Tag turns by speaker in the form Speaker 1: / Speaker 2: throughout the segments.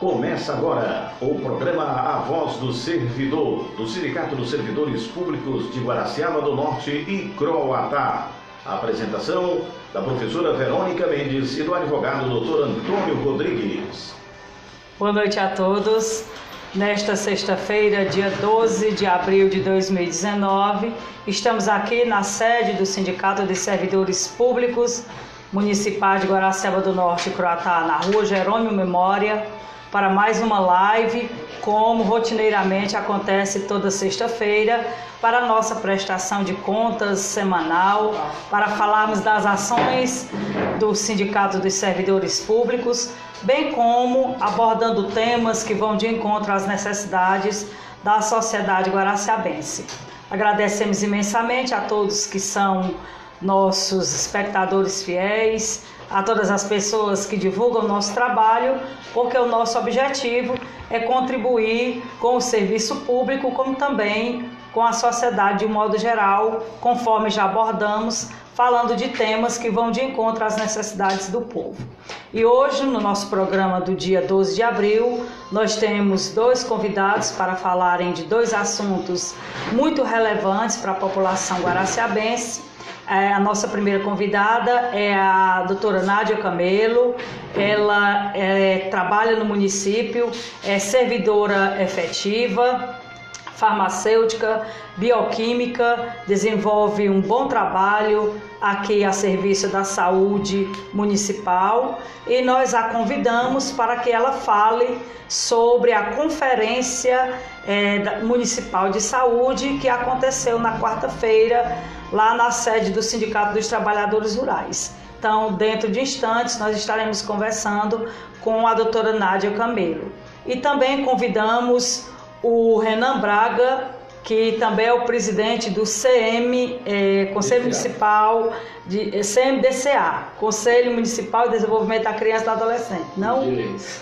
Speaker 1: Começa agora o programa A Voz do Servidor, do Sindicato dos Servidores Públicos de Guaraciaba do Norte e Croatá. A apresentação da professora Verônica Mendes e do advogado Dr. Antônio Rodrigues.
Speaker 2: Boa noite a todos. Nesta sexta-feira, dia 12 de abril de 2019, estamos aqui na sede do Sindicato de Servidores Públicos Municipais de Guaraciaba do Norte e Croatá, na rua Jerônimo Memória, para mais uma live, como rotineiramente acontece toda sexta-feira, para a nossa prestação de contas semanal, para falarmos das ações do Sindicato dos Servidores Públicos, bem como abordando temas que vão de encontro às necessidades da sociedade guaraciabense. Agradecemos imensamente a todos que são nossos espectadores fiéis, a todas as pessoas que divulgam o nosso trabalho, porque o nosso objetivo é contribuir com o serviço público, como também com a sociedade de um modo geral, conforme já abordamos, falando de temas que vão de encontro às necessidades do povo. E hoje, no nosso programa do dia 12 de abril, nós temos dois convidados para falarem de dois assuntos muito relevantes para a população guaraciabense. A nossa primeira convidada é a doutora Nádia Camelo. Ela trabalha no município, é servidora efetiva, farmacêutica, bioquímica, desenvolve um bom trabalho aqui a serviço da saúde municipal, e nós a convidamos para que ela fale sobre a Conferência Municipal de Saúde que aconteceu na quarta-feira lá na sede do Sindicato dos Trabalhadores Rurais. Então, dentro de instantes, nós estaremos conversando com a doutora Nádia Camelo. E também convidamos o Renan Braga, que também é o presidente do Conselho Municipal de CMDCA, Conselho Municipal de Desenvolvimento da Criança e do Adolescente,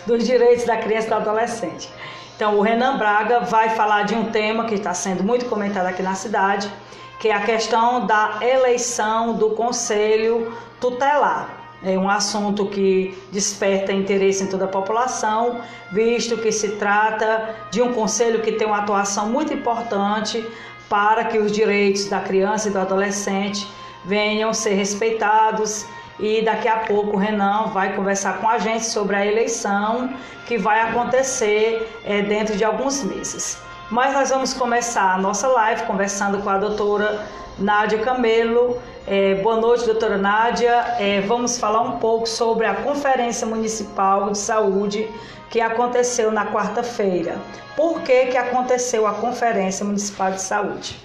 Speaker 2: dos direitos da criança e do adolescente. Então, o Renan Braga vai falar de um tema que está sendo muito comentado aqui na cidade, que é a questão da eleição do Conselho Tutelar. É um assunto que desperta interesse em toda a população, visto que se trata de um conselho que tem uma atuação muito importante para que os direitos da criança e do adolescente venham ser respeitados. E daqui a pouco o Renan vai conversar com a gente sobre a eleição que vai acontecer dentro de alguns meses. Mas nós vamos começar a nossa live conversando com a doutora Nádia Camelo. Boa noite, doutora Nádia. Vamos falar um pouco sobre a Conferência Municipal de Saúde que aconteceu na quarta-feira. Por que aconteceu a Conferência Municipal de Saúde?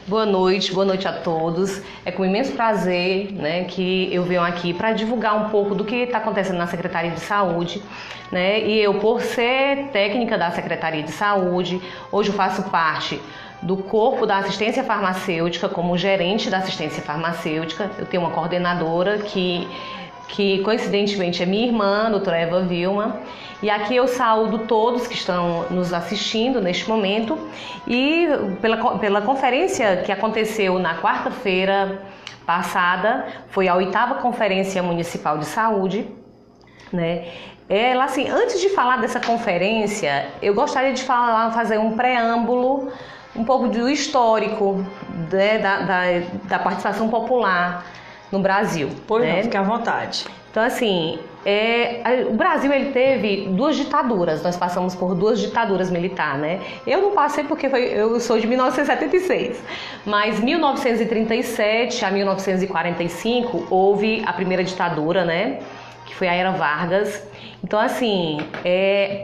Speaker 3: Boa noite a todos. É com imenso prazer, que eu venho aqui para divulgar um pouco do que está acontecendo na Secretaria de Saúde. E eu, por ser técnica da Secretaria de Saúde, hoje eu faço parte do corpo da assistência farmacêutica, como gerente da assistência farmacêutica. Eu tenho uma coordenadora que coincidentemente é minha irmã, a doutora Eva Vilma. E aqui eu saúdo todos que estão nos assistindo neste momento. E pela conferência que aconteceu na quarta-feira passada, foi a 8ª Conferência Municipal de Saúde, Ela, assim, antes de falar dessa conferência, eu gostaria de fazer um preâmbulo, um pouco do histórico da participação popular no Brasil.
Speaker 2: Fique à vontade.
Speaker 3: Então, assim, o Brasil ele teve duas ditaduras, nós passamos por duas ditaduras militares, Eu não passei porque eu sou de 1976, mas 1937 a 1945 houve a primeira ditadura, que foi a Era Vargas. Então, assim,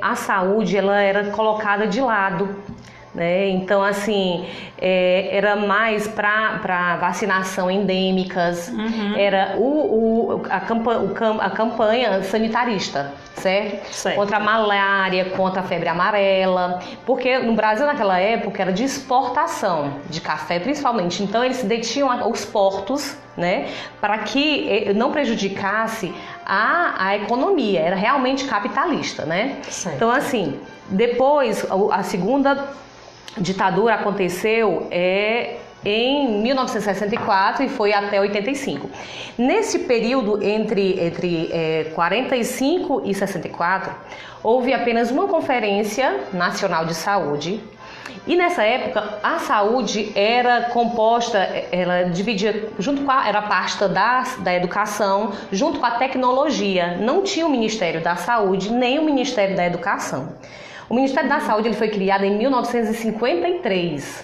Speaker 3: a saúde ela era colocada de lado. Então, assim, era mais para vacinação endêmicas, era a campanha sanitarista, certo? Contra a malária, contra a febre amarela, porque no Brasil naquela época era de exportação de café principalmente, então eles detinham os portos, para que não prejudicasse a economia, era realmente capitalista, Então, assim, depois a segunda ditadura aconteceu em 1964 e foi até 85. Nesse período entre 45 e 64, houve apenas uma Conferência Nacional de Saúde. E nessa época a saúde era composta, ela dividia era a pasta da educação junto com a tecnologia. Não tinha o Ministério da Saúde nem o Ministério da Educação. O Ministério da Saúde ele foi criado em 1953.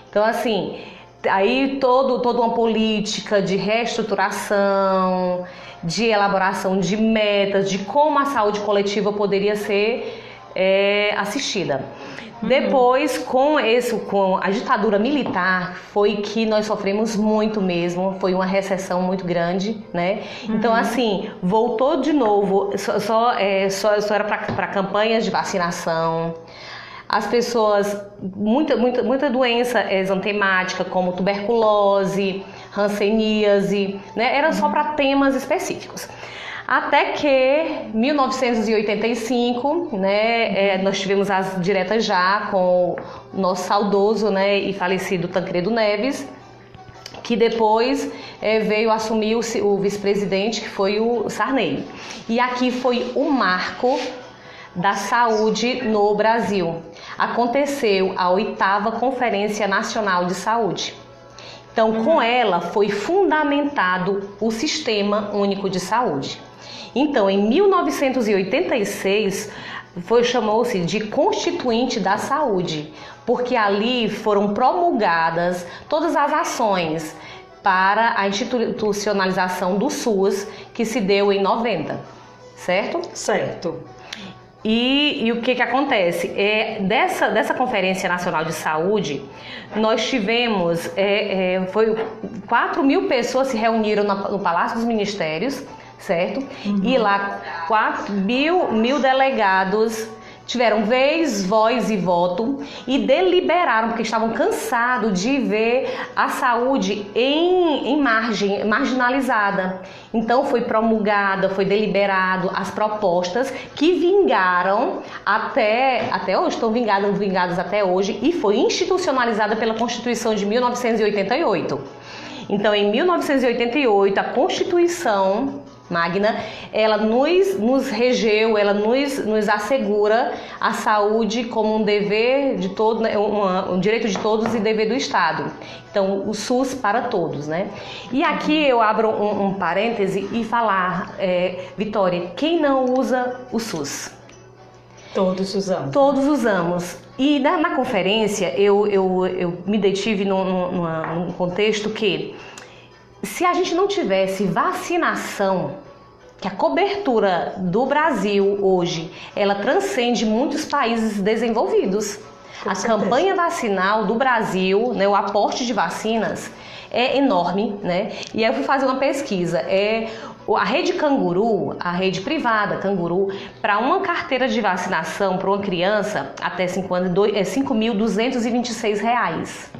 Speaker 3: Então assim, aí toda uma política de reestruturação, de elaboração de metas, de como a saúde coletiva poderia ser assistida. Depois, com a ditadura militar, foi que nós sofremos muito mesmo, foi uma recessão muito grande, né? Então, assim, voltou de novo, só era para campanhas de vacinação. As pessoas, muita doença exantemática, como tuberculose, hanseníase, né? Era só para temas específicos. Até que 1985, né, nós tivemos as diretas já com o nosso saudoso, né, e falecido Tancredo Neves, que depois veio assumir o vice-presidente, que foi o Sarney. E aqui foi o marco da saúde no Brasil. Aconteceu a 8ª Conferência Nacional de Saúde. Então, com ela foi fundamentado o Sistema Único de Saúde. Então, em 1986, chamou-se de Constituinte da Saúde, porque ali foram promulgadas todas as ações para a institucionalização do SUS, que se deu em 90, certo?
Speaker 2: Certo.
Speaker 3: E o que acontece? Dessa Conferência Nacional de Saúde, nós tivemos, 4.000 pessoas se reuniram no Palácio dos Ministérios, certo? E lá 4.000 delegados tiveram vez, voz e voto e deliberaram, porque estavam cansados de ver a saúde marginalizada. Então foi promulgada, foi deliberado as propostas que vingaram até hoje, estão vingadas até hoje, e foi institucionalizada pela Constituição de 1988. Então, em 1988, a Constituição Magna, ela nos regeu, ela nos assegura a saúde como um dever de todos, um direito de todos e dever do Estado. Então, o SUS para todos, né? E aqui eu abro um parêntese e falar, Vitória, quem não usa o SUS?
Speaker 2: Todos usamos.
Speaker 3: Todos usamos. E na conferência eu me detive num contexto que, se a gente não tivesse vacinação, que a cobertura do Brasil hoje, ela transcende muitos países desenvolvidos. A campanha vacinal do Brasil, né, o aporte de vacinas é enorme, né? E aí eu fui fazer uma pesquisa. A rede Canguru, a rede privada Canguru, para uma carteira de vacinação para uma criança até 5 anos, é R$ 5.226.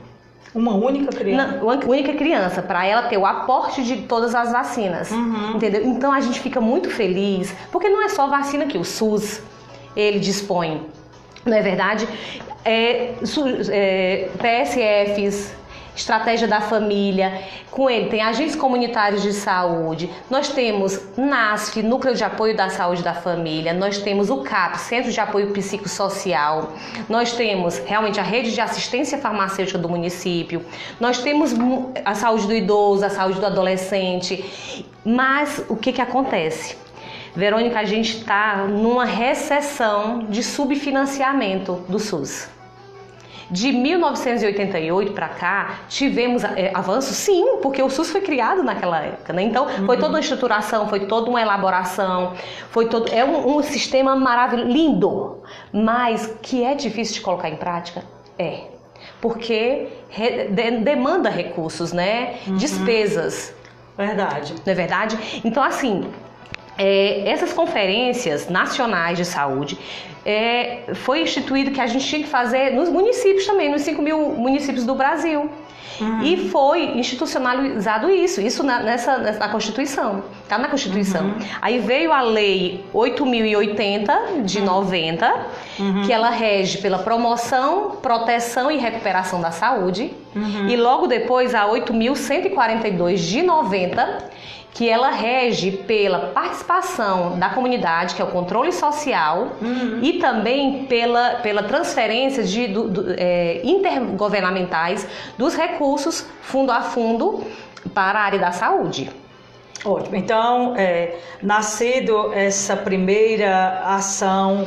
Speaker 2: Uma única criança?
Speaker 3: Uma única criança, para ela ter o aporte de todas as vacinas, entendeu? Então a gente fica muito feliz, porque não é só vacina que o SUS, ele dispõe, não é verdade? PSFs, Estratégia da Família, com ele tem agentes comunitários de saúde, nós temos NASF, Núcleo de Apoio da Saúde da Família, nós temos o CAP, Centro de Apoio Psicossocial, nós temos realmente a rede de assistência farmacêutica do município, nós temos a saúde do idoso, a saúde do adolescente, mas o que acontece? Verônica, a gente está numa recessão de subfinanciamento do SUS. De 1988 para cá, tivemos avanços, sim, porque o SUS foi criado naquela época, né? Então, foi toda uma estruturação, foi toda uma elaboração, é um sistema maravilhoso, lindo, mas que é difícil de colocar em prática? Porque demanda recursos, né? Despesas.
Speaker 2: Verdade.
Speaker 3: Não é verdade? Então, assim, essas conferências nacionais de saúde, foi instituído que a gente tinha que fazer nos municípios também, nos 5.000 municípios do Brasil. E foi institucionalizado isso na Constituição, tá na Constituição. Aí veio a Lei 8.080 de 90, que ela rege pela promoção, proteção e recuperação da saúde. E logo depois a 8.142 de 90, que ela rege pela participação da comunidade, que é o controle social, e também pela transferência intergovernamentais dos recursos fundo a fundo para a área da saúde.
Speaker 2: Ótimo. Então, nascido essa primeira ação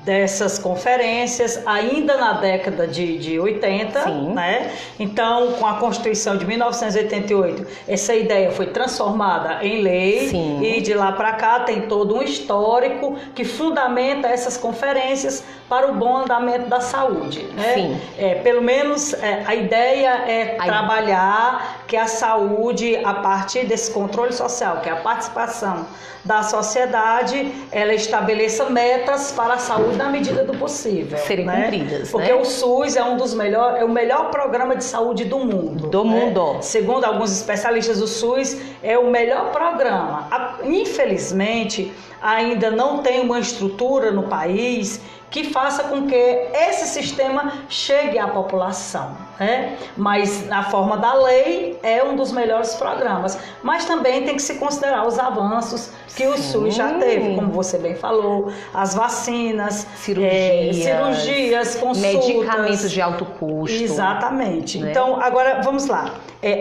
Speaker 2: dessas conferências, ainda na década de 80,
Speaker 3: Sim.
Speaker 2: né? Então, com a Constituição de 1988, essa ideia foi transformada em lei.
Speaker 3: Sim.
Speaker 2: E de lá para cá tem todo um histórico que fundamenta essas conferências para o bom andamento da saúde, né?
Speaker 3: Sim.
Speaker 2: Pelo menos a ideia é trabalhar que a saúde, a partir desse controle social, que é a participação da sociedade, ela estabeleça metas para a saúde na medida do possível.
Speaker 3: Serem cumpridas,
Speaker 2: porque o SUS é o melhor programa de saúde do mundo.
Speaker 3: Do mundo.
Speaker 2: Segundo alguns especialistas, o SUS é o melhor programa. Infelizmente, ainda não tem uma estrutura no país que faça com que esse sistema chegue à população, né? Mas na forma da lei é um dos melhores programas, mas também tem que se considerar os avanços que o SUS já teve, como você bem falou, as vacinas, cirurgias, consultas,
Speaker 3: medicamentos de alto custo.
Speaker 2: Exatamente.
Speaker 3: Né?
Speaker 2: Então, agora vamos lá.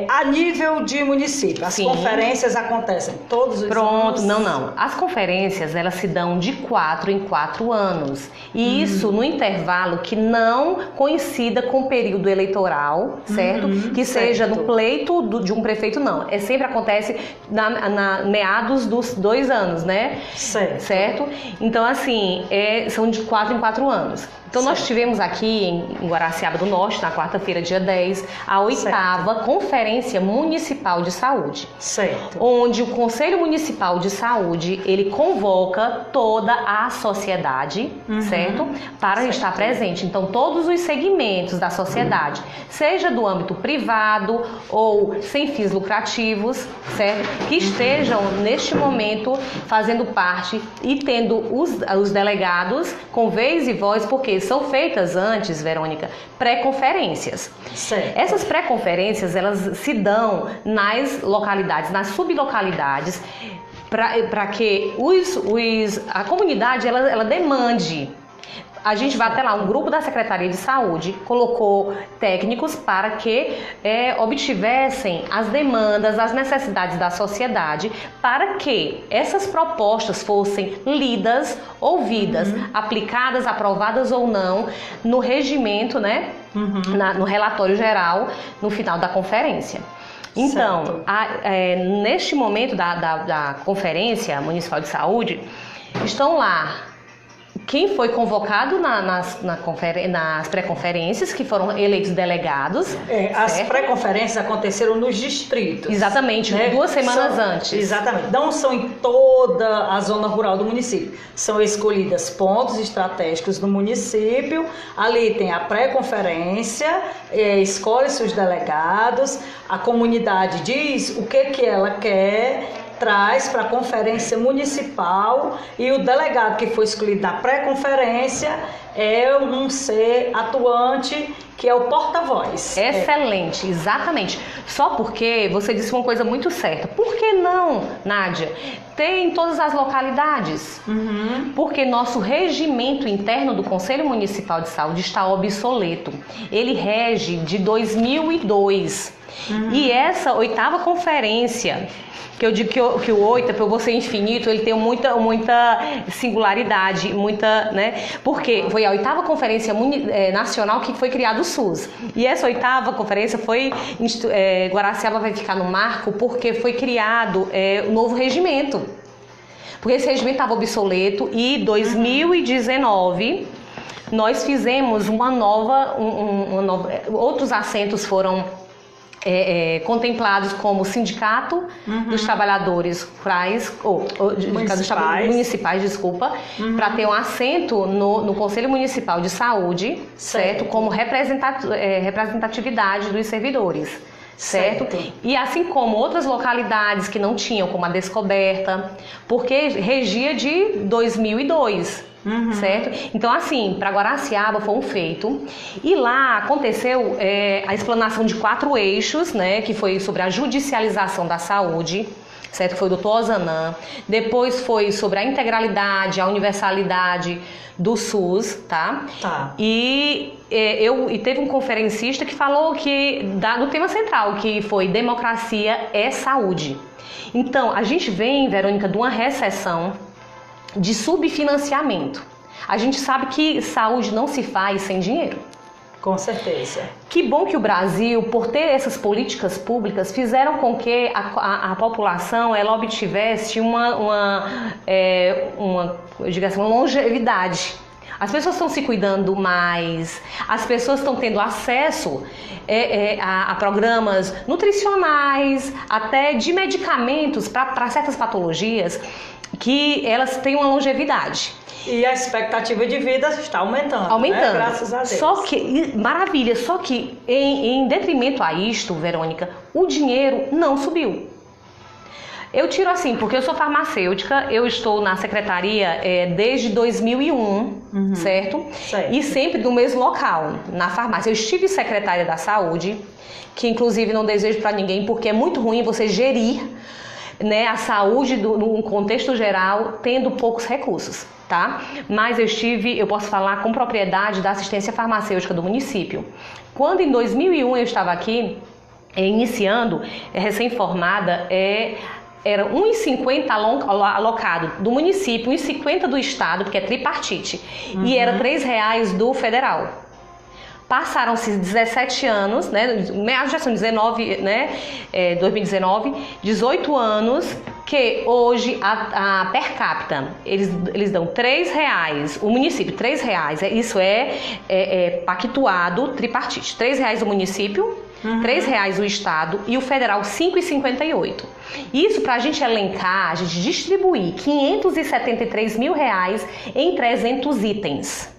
Speaker 2: A nível de município, as conferências acontecem todos os anos?
Speaker 3: Não. As conferências, elas se dão de 4 em 4 anos. E isso no intervalo que não coincida com o período eleitoral, certo? Que seja no pleito de um prefeito, não. Sempre acontece na meados dos 2 anos, né? Certo? Então, assim, são de 4 em 4 anos. Então, nós tivemos aqui em Guaraciaba do Norte, na quarta-feira, dia 10, a 8ª Conferência Municipal de Saúde.
Speaker 2: Certo.
Speaker 3: Onde o Conselho Municipal de Saúde, ele convoca toda a sociedade, certo? Para estar presente. Então, todos os segmentos da sociedade, seja do âmbito privado ou sem fins lucrativos, certo? Que estejam, neste momento, fazendo parte e tendo os delegados com vez e voz, porque são feitas antes, Verônica, pré-conferências. Essas pré-conferências, elas se dão nas localidades, nas sublocalidades, para que a comunidade ela demande. A gente vai até lá, um grupo da Secretaria de Saúde colocou técnicos para que obtivessem as demandas, as necessidades da sociedade, para que essas propostas fossem lidas, ouvidas, aplicadas, aprovadas ou não, no regimento, né? No relatório geral, no final da conferência. Então, neste momento da Conferência Municipal de Saúde, estão lá quem foi convocado nas pré-conferências, que foram eleitos delegados.
Speaker 2: As pré-conferências aconteceram nos distritos.
Speaker 3: Exatamente, né? 2 semanas antes.
Speaker 2: Exatamente. Não são em toda a zona rural do município. São escolhidas pontos estratégicos do município. Ali tem a pré-conferência, escolhe-se os delegados, a comunidade diz o que ela quer, traz para a conferência municipal, e o delegado que foi escolhido na pré-conferência é um ser atuante, que é o porta-voz.
Speaker 3: Excelente, exatamente. Só porque você disse uma coisa muito certa. Por que não, Nádia, ter em todas as localidades? Porque nosso regimento interno do Conselho Municipal de Saúde está obsoleto. Ele rege de 2002. E essa 8ª conferência, que eu digo que o 8, por você infinito, ele tem muita singularidade, né? Porque foi a 8ª Conferência Nacional que foi criado o SUS. E essa 8ª conferência Guaraciaba vai ficar no marco porque foi criado um novo regimento. Porque esse regimento estava obsoleto e em 2019 nós fizemos uma nova, outros assentos foram contemplados como Sindicato dos Trabalhadores Rurais, municipais, para ter um assento no Conselho Municipal de Saúde, certo? Como representatividade dos servidores. Certo? E assim como outras localidades que não tinham, como a Descoberta, porque regia de 2002, certo? Então, assim, para Guaraciaba foi um feito. E lá aconteceu a explanação de 4 eixos, né? Que foi sobre a judicialização da saúde, certo? Foi o Dr. Ozanam. Depois foi sobre a integralidade, a universalidade do SUS, tá? E teve um conferencista que falou do tema central, que foi democracia é saúde. Então, a gente vem, Verônica, de uma recessão de subfinanciamento. A gente sabe que saúde não se faz sem dinheiro.
Speaker 2: Com certeza.
Speaker 3: Que bom que o Brasil, por ter essas políticas públicas, fizeram com que a população ela obtivesse uma longevidade. As pessoas estão se cuidando mais, as pessoas estão tendo acesso a programas nutricionais, até de medicamentos para certas patologias que elas têm uma longevidade.
Speaker 2: E a expectativa de vida está aumentando. Né? Graças a Deus.
Speaker 3: Maravilha, só que em detrimento a isto, Verônica, o dinheiro não subiu. Eu tiro assim, porque eu sou farmacêutica, eu estou na secretaria desde 2001, certo? E sempre no mesmo local, na farmácia. Eu estive secretária da saúde, que inclusive não desejo para ninguém, porque é muito ruim você gerir, né, a saúde num contexto geral, tendo poucos recursos, tá? Mas eu posso falar com propriedade da assistência farmacêutica do município. Quando em 2001 eu estava aqui, iniciando, recém-formada, era 1,50 alocado do município, 1,50 do estado, porque é tripartite, e era R$3 do federal. Passaram-se 17 anos, né, já são 19, né, 2019, 18 anos, que hoje a per capita, eles dão R$3, o município, R$3, isso é pactuado, tripartite, R$3 o município, R$3 o estado e o federal R$5,58. Isso para a gente elencar, a gente distribuir R$573 mil em 300 itens.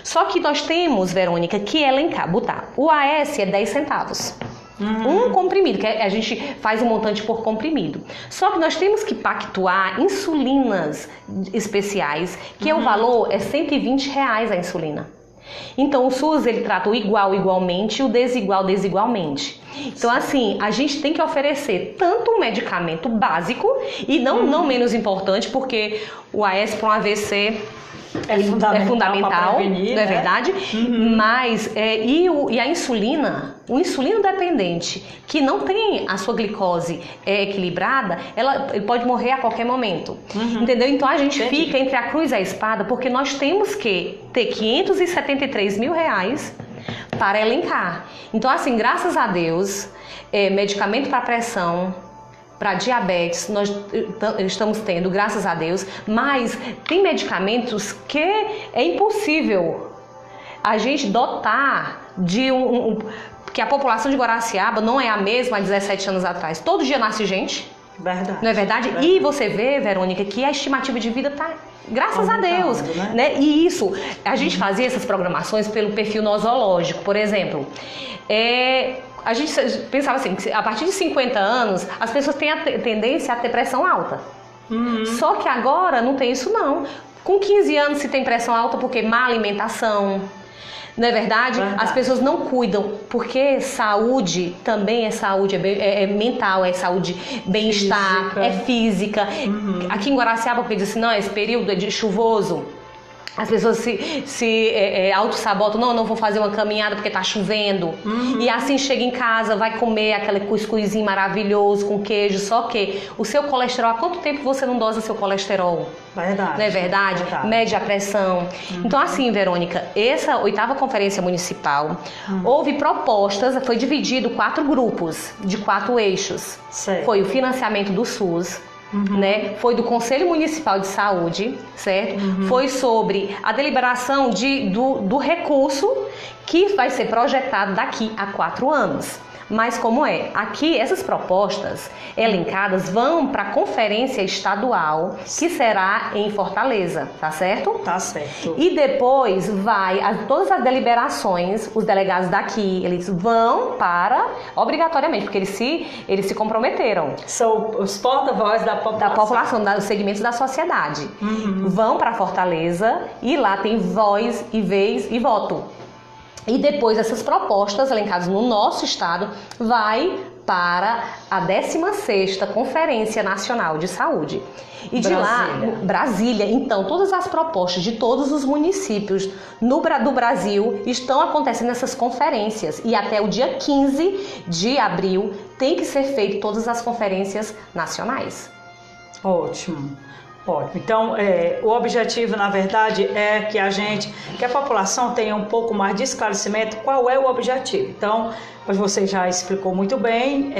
Speaker 3: Só que nós temos, Verônica, que elencar, botar. O AS é 10 centavos. Um comprimido, que a gente faz um montante por comprimido. Só que nós temos que pactuar insulinas especiais, que o valor é R$120 a insulina. Então o SUS ele trata o igual igualmente e o desigual desigualmente. Então assim, a gente tem que oferecer tanto um medicamento básico e não menos importante, porque o AS para um AVC é fundamental, prevenir, não é verdade? Mas e a insulina, o insulino dependente que não tem a sua glicose equilibrada, ele pode morrer a qualquer momento, entendeu? Então a gente fica entre a cruz e a espada, porque nós temos que ter R$573 mil para elencar. Então assim, graças a Deus, medicamento para pressão, para diabetes, nós estamos tendo, graças a Deus, mas tem medicamentos que é impossível a gente dotar de porque a população de Guaraciaba não é a mesma há 17 anos atrás. Todo dia nasce gente.
Speaker 2: Verdade.
Speaker 3: Não é verdade? E você vê, Verônica, que a estimativa de vida está, graças a Deus, né? E isso, a gente fazia essas programações pelo perfil nosológico, por exemplo. A gente pensava assim, que a partir de 50 anos, as pessoas têm a tendência a ter pressão alta. Só que agora não tem isso não. Com 15 anos se tem pressão alta porque má alimentação, não é verdade? As pessoas não cuidam, porque saúde também é saúde, é mental, é saúde, bem-estar, é física. Aqui em Guaraciaba, porque diz assim, não, esse período é de chuvoso. As pessoas se auto-sabotam, não vou fazer uma caminhada porque tá chovendo. E assim chega em casa, vai comer aquele cuscuzinho maravilhoso com queijo, só que o seu colesterol, há quanto tempo você não dosa seu colesterol?
Speaker 2: Verdade.
Speaker 3: Não é verdade? Mede a pressão. Então assim, Verônica, essa 8ª conferência municipal, houve propostas, foi dividido 4 grupos, de 4 eixos.
Speaker 2: Certo.
Speaker 3: Foi o financiamento do SUS, né? Foi do Conselho Municipal de Saúde, certo? Foi sobre a deliberação do recurso que vai ser projetado daqui a 4 anos. Mas como é? Aqui, essas propostas elencadas vão para a conferência estadual, que será em Fortaleza, tá certo?
Speaker 2: Tá certo.
Speaker 3: E depois todas as deliberações, os delegados daqui, eles vão para, obrigatoriamente, porque eles se comprometeram.
Speaker 2: São os porta-voz da população.
Speaker 3: Dos segmentos da sociedade. Vão para Fortaleza e lá tem voz e vez e voto. E depois essas propostas elencadas no nosso estado vai para a 16ª Conferência Nacional de Saúde. E de lá, Brasília, então, todas as propostas de todos os municípios do Brasil estão acontecendo nessas conferências. E até o dia 15 de abril tem que ser feito todas as conferências nacionais.
Speaker 2: Ótimo. Ótimo. Então, o objetivo, na verdade, é que a população tenha um pouco mais de esclarecimento qual é o objetivo. Então, você já explicou muito bem,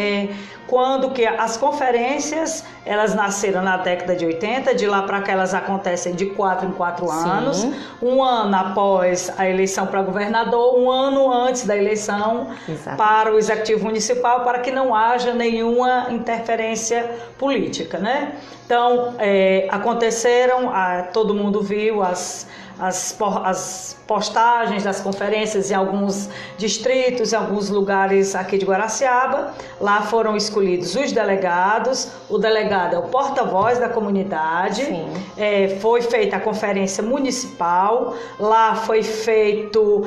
Speaker 2: quando que as conferências, elas nasceram na década de 80, de lá para cá elas acontecem de 4 em 4 anos, um ano após a eleição para governador, um ano antes da eleição para o Executivo Municipal, para que não haja nenhuma interferência política, né? Então, aconteceram, todo mundo viu as postagens das conferências em alguns distritos, em alguns lugares aqui de Guaraciaba. Lá foram escolhidos os delegados, o delegado é o porta-voz da comunidade, foi feita a conferência municipal, lá foi feito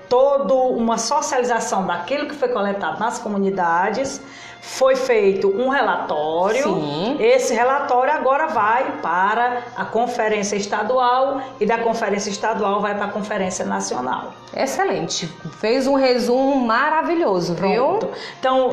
Speaker 2: toda uma socialização daquilo que foi coletado nas comunidades, foi feito um relatório, esse relatório agora vai para a conferência estadual e da conferência estadual vai para a conferência nacional.
Speaker 3: Excelente, fez um resumo maravilhoso, viu?
Speaker 2: Então,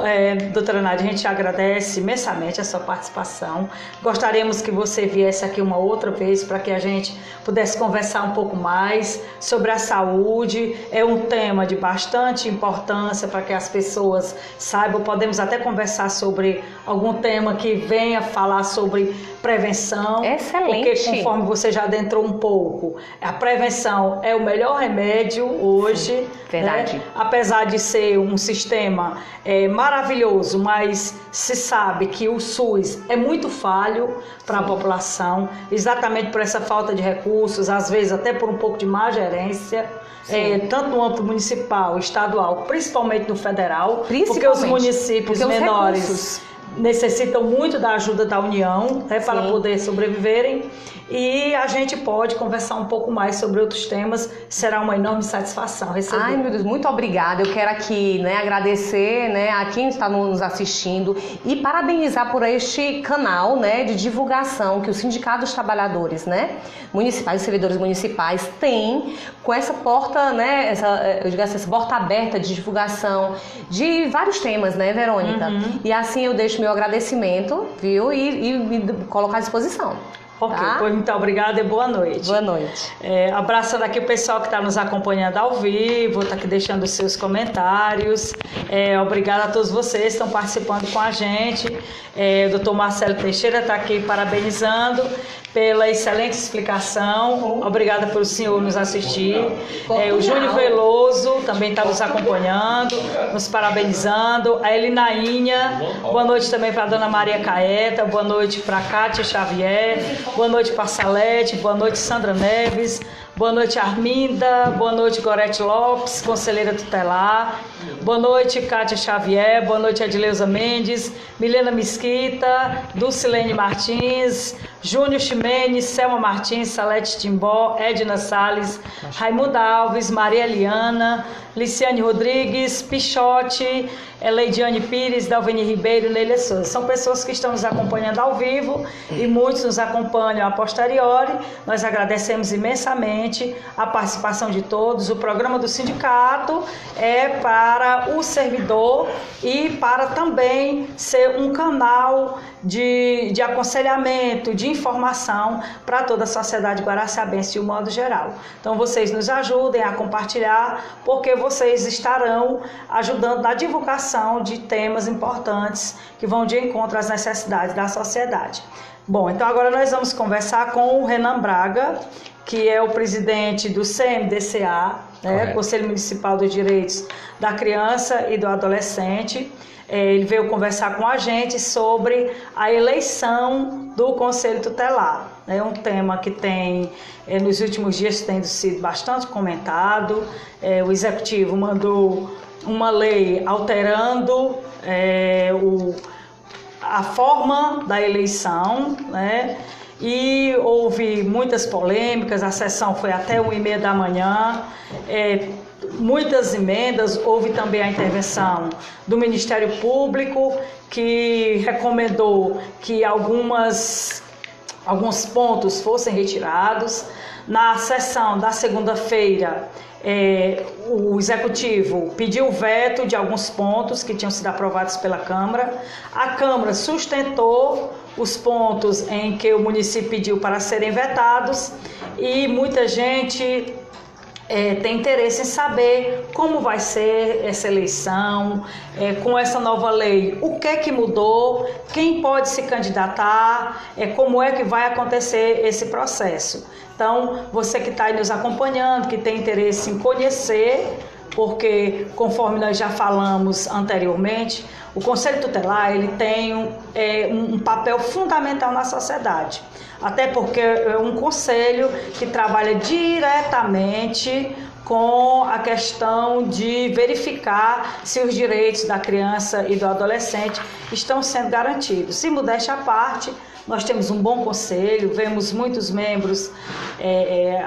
Speaker 2: doutora Nádia, a gente agradece imensamente a sua participação, gostaríamos que você viesse aqui uma outra vez para que a gente pudesse conversar um pouco mais sobre a saúde, é um tema de bastante importância para que as pessoas saibam, podemos até conversar sobre algum tema que venha falar sobre prevenção.
Speaker 3: Excelente.
Speaker 2: Porque conforme você já adentrou um pouco, a prevenção é o melhor remédio hoje.
Speaker 3: Verdade.
Speaker 2: Né? Apesar de ser um sistema maravilhoso, mas se sabe que o SUS é muito falho para a população, exatamente por essa falta de recursos, às vezes até por um pouco de má gerência. Tanto no âmbito municipal, estadual, principalmente no federal, porque os municípios menores necessitam muito da ajuda da União, para poder sobreviverem. E a gente pode conversar um pouco mais sobre outros temas, será uma enorme satisfação receber.
Speaker 3: Ai, meu Deus, muito obrigada. Eu quero aqui agradecer a quem está nos assistindo e parabenizar por este canal de divulgação que o Sindicato dos Trabalhadores municipais, os servidores municipais têm com essa porta, essa porta aberta de divulgação de vários temas, Verônica? E assim eu deixo meu agradecimento, viu? E me colocar à disposição.
Speaker 2: Ok, pois muito obrigada e boa noite.
Speaker 3: Boa noite.
Speaker 2: Abraçando aqui o pessoal que está nos acompanhando ao vivo, está aqui deixando os seus comentários. Obrigada a todos vocês que estão participando com a gente. O Dr. Marcelo Teixeira está aqui parabenizando pela excelente explicação. Obrigada pelo senhor nos assistir. O Júnior Veloso também está nos acompanhando, nos parabenizando. A Elinainha, boa noite também para a dona Maria Caeta, boa noite para a Cátia Xavier, boa noite para a Salete, boa noite Sandra Neves, boa noite Arminda, boa noite Gorete Lopes, conselheira tutelar, boa noite Cátia Xavier, boa noite Edileuza Mendes, Milena Mesquita, Dulcilene Martins, Júnior Ximenes, Selma Martins, Salete Timbó, Edna Salles, Raimunda Alves, Maria Eliana, Liciane Rodrigues, Pichote, Leidiane Pires, Dalveni Ribeiro, Neila Souza. São pessoas que estão nos acompanhando ao vivo e muitos nos acompanham a posteriori. Nós agradecemos imensamente a participação de todos. O programa do sindicato é para o servidor e para também ser um canal de aconselhamento, de informação para toda a sociedade guaraciabense de um modo geral. Então vocês nos ajudem a compartilhar, porque vocês estarão ajudando na divulgação de temas importantes que vão de encontro às necessidades da sociedade. Bom, então agora nós vamos conversar com o Renan Braga, que é o presidente do CMDCA, né? Conselho Municipal dos Direitos da Criança e do Adolescente. Ele veio conversar com a gente sobre a eleição do Conselho Tutelar. É um tema que nos últimos dias tem sido bastante comentado. O Executivo mandou uma lei alterando a forma da eleição, né? E houve muitas polêmicas, a sessão foi até 1h30 da manhã, muitas emendas, houve também a intervenção do Ministério Público, que recomendou que alguns pontos fossem retirados. Na sessão da segunda-feira, o Executivo pediu o veto de alguns pontos que tinham sido aprovados pela Câmara. A Câmara sustentou os pontos em que o município pediu para serem vetados e muita gente tem interesse em saber como vai ser essa eleição, com essa nova lei, o que é que mudou, quem pode se candidatar, como é que vai acontecer esse processo. Então, você que está aí nos acompanhando, que tem interesse em conhecer, porque, conforme nós já falamos anteriormente, o Conselho Tutelar ele tem um papel fundamental na sociedade. Até porque é um conselho que trabalha diretamente com a questão de verificar se os direitos da criança e do adolescente estão sendo garantidos. Se modéstia à parte, nós temos um bom conselho, vemos muitos membros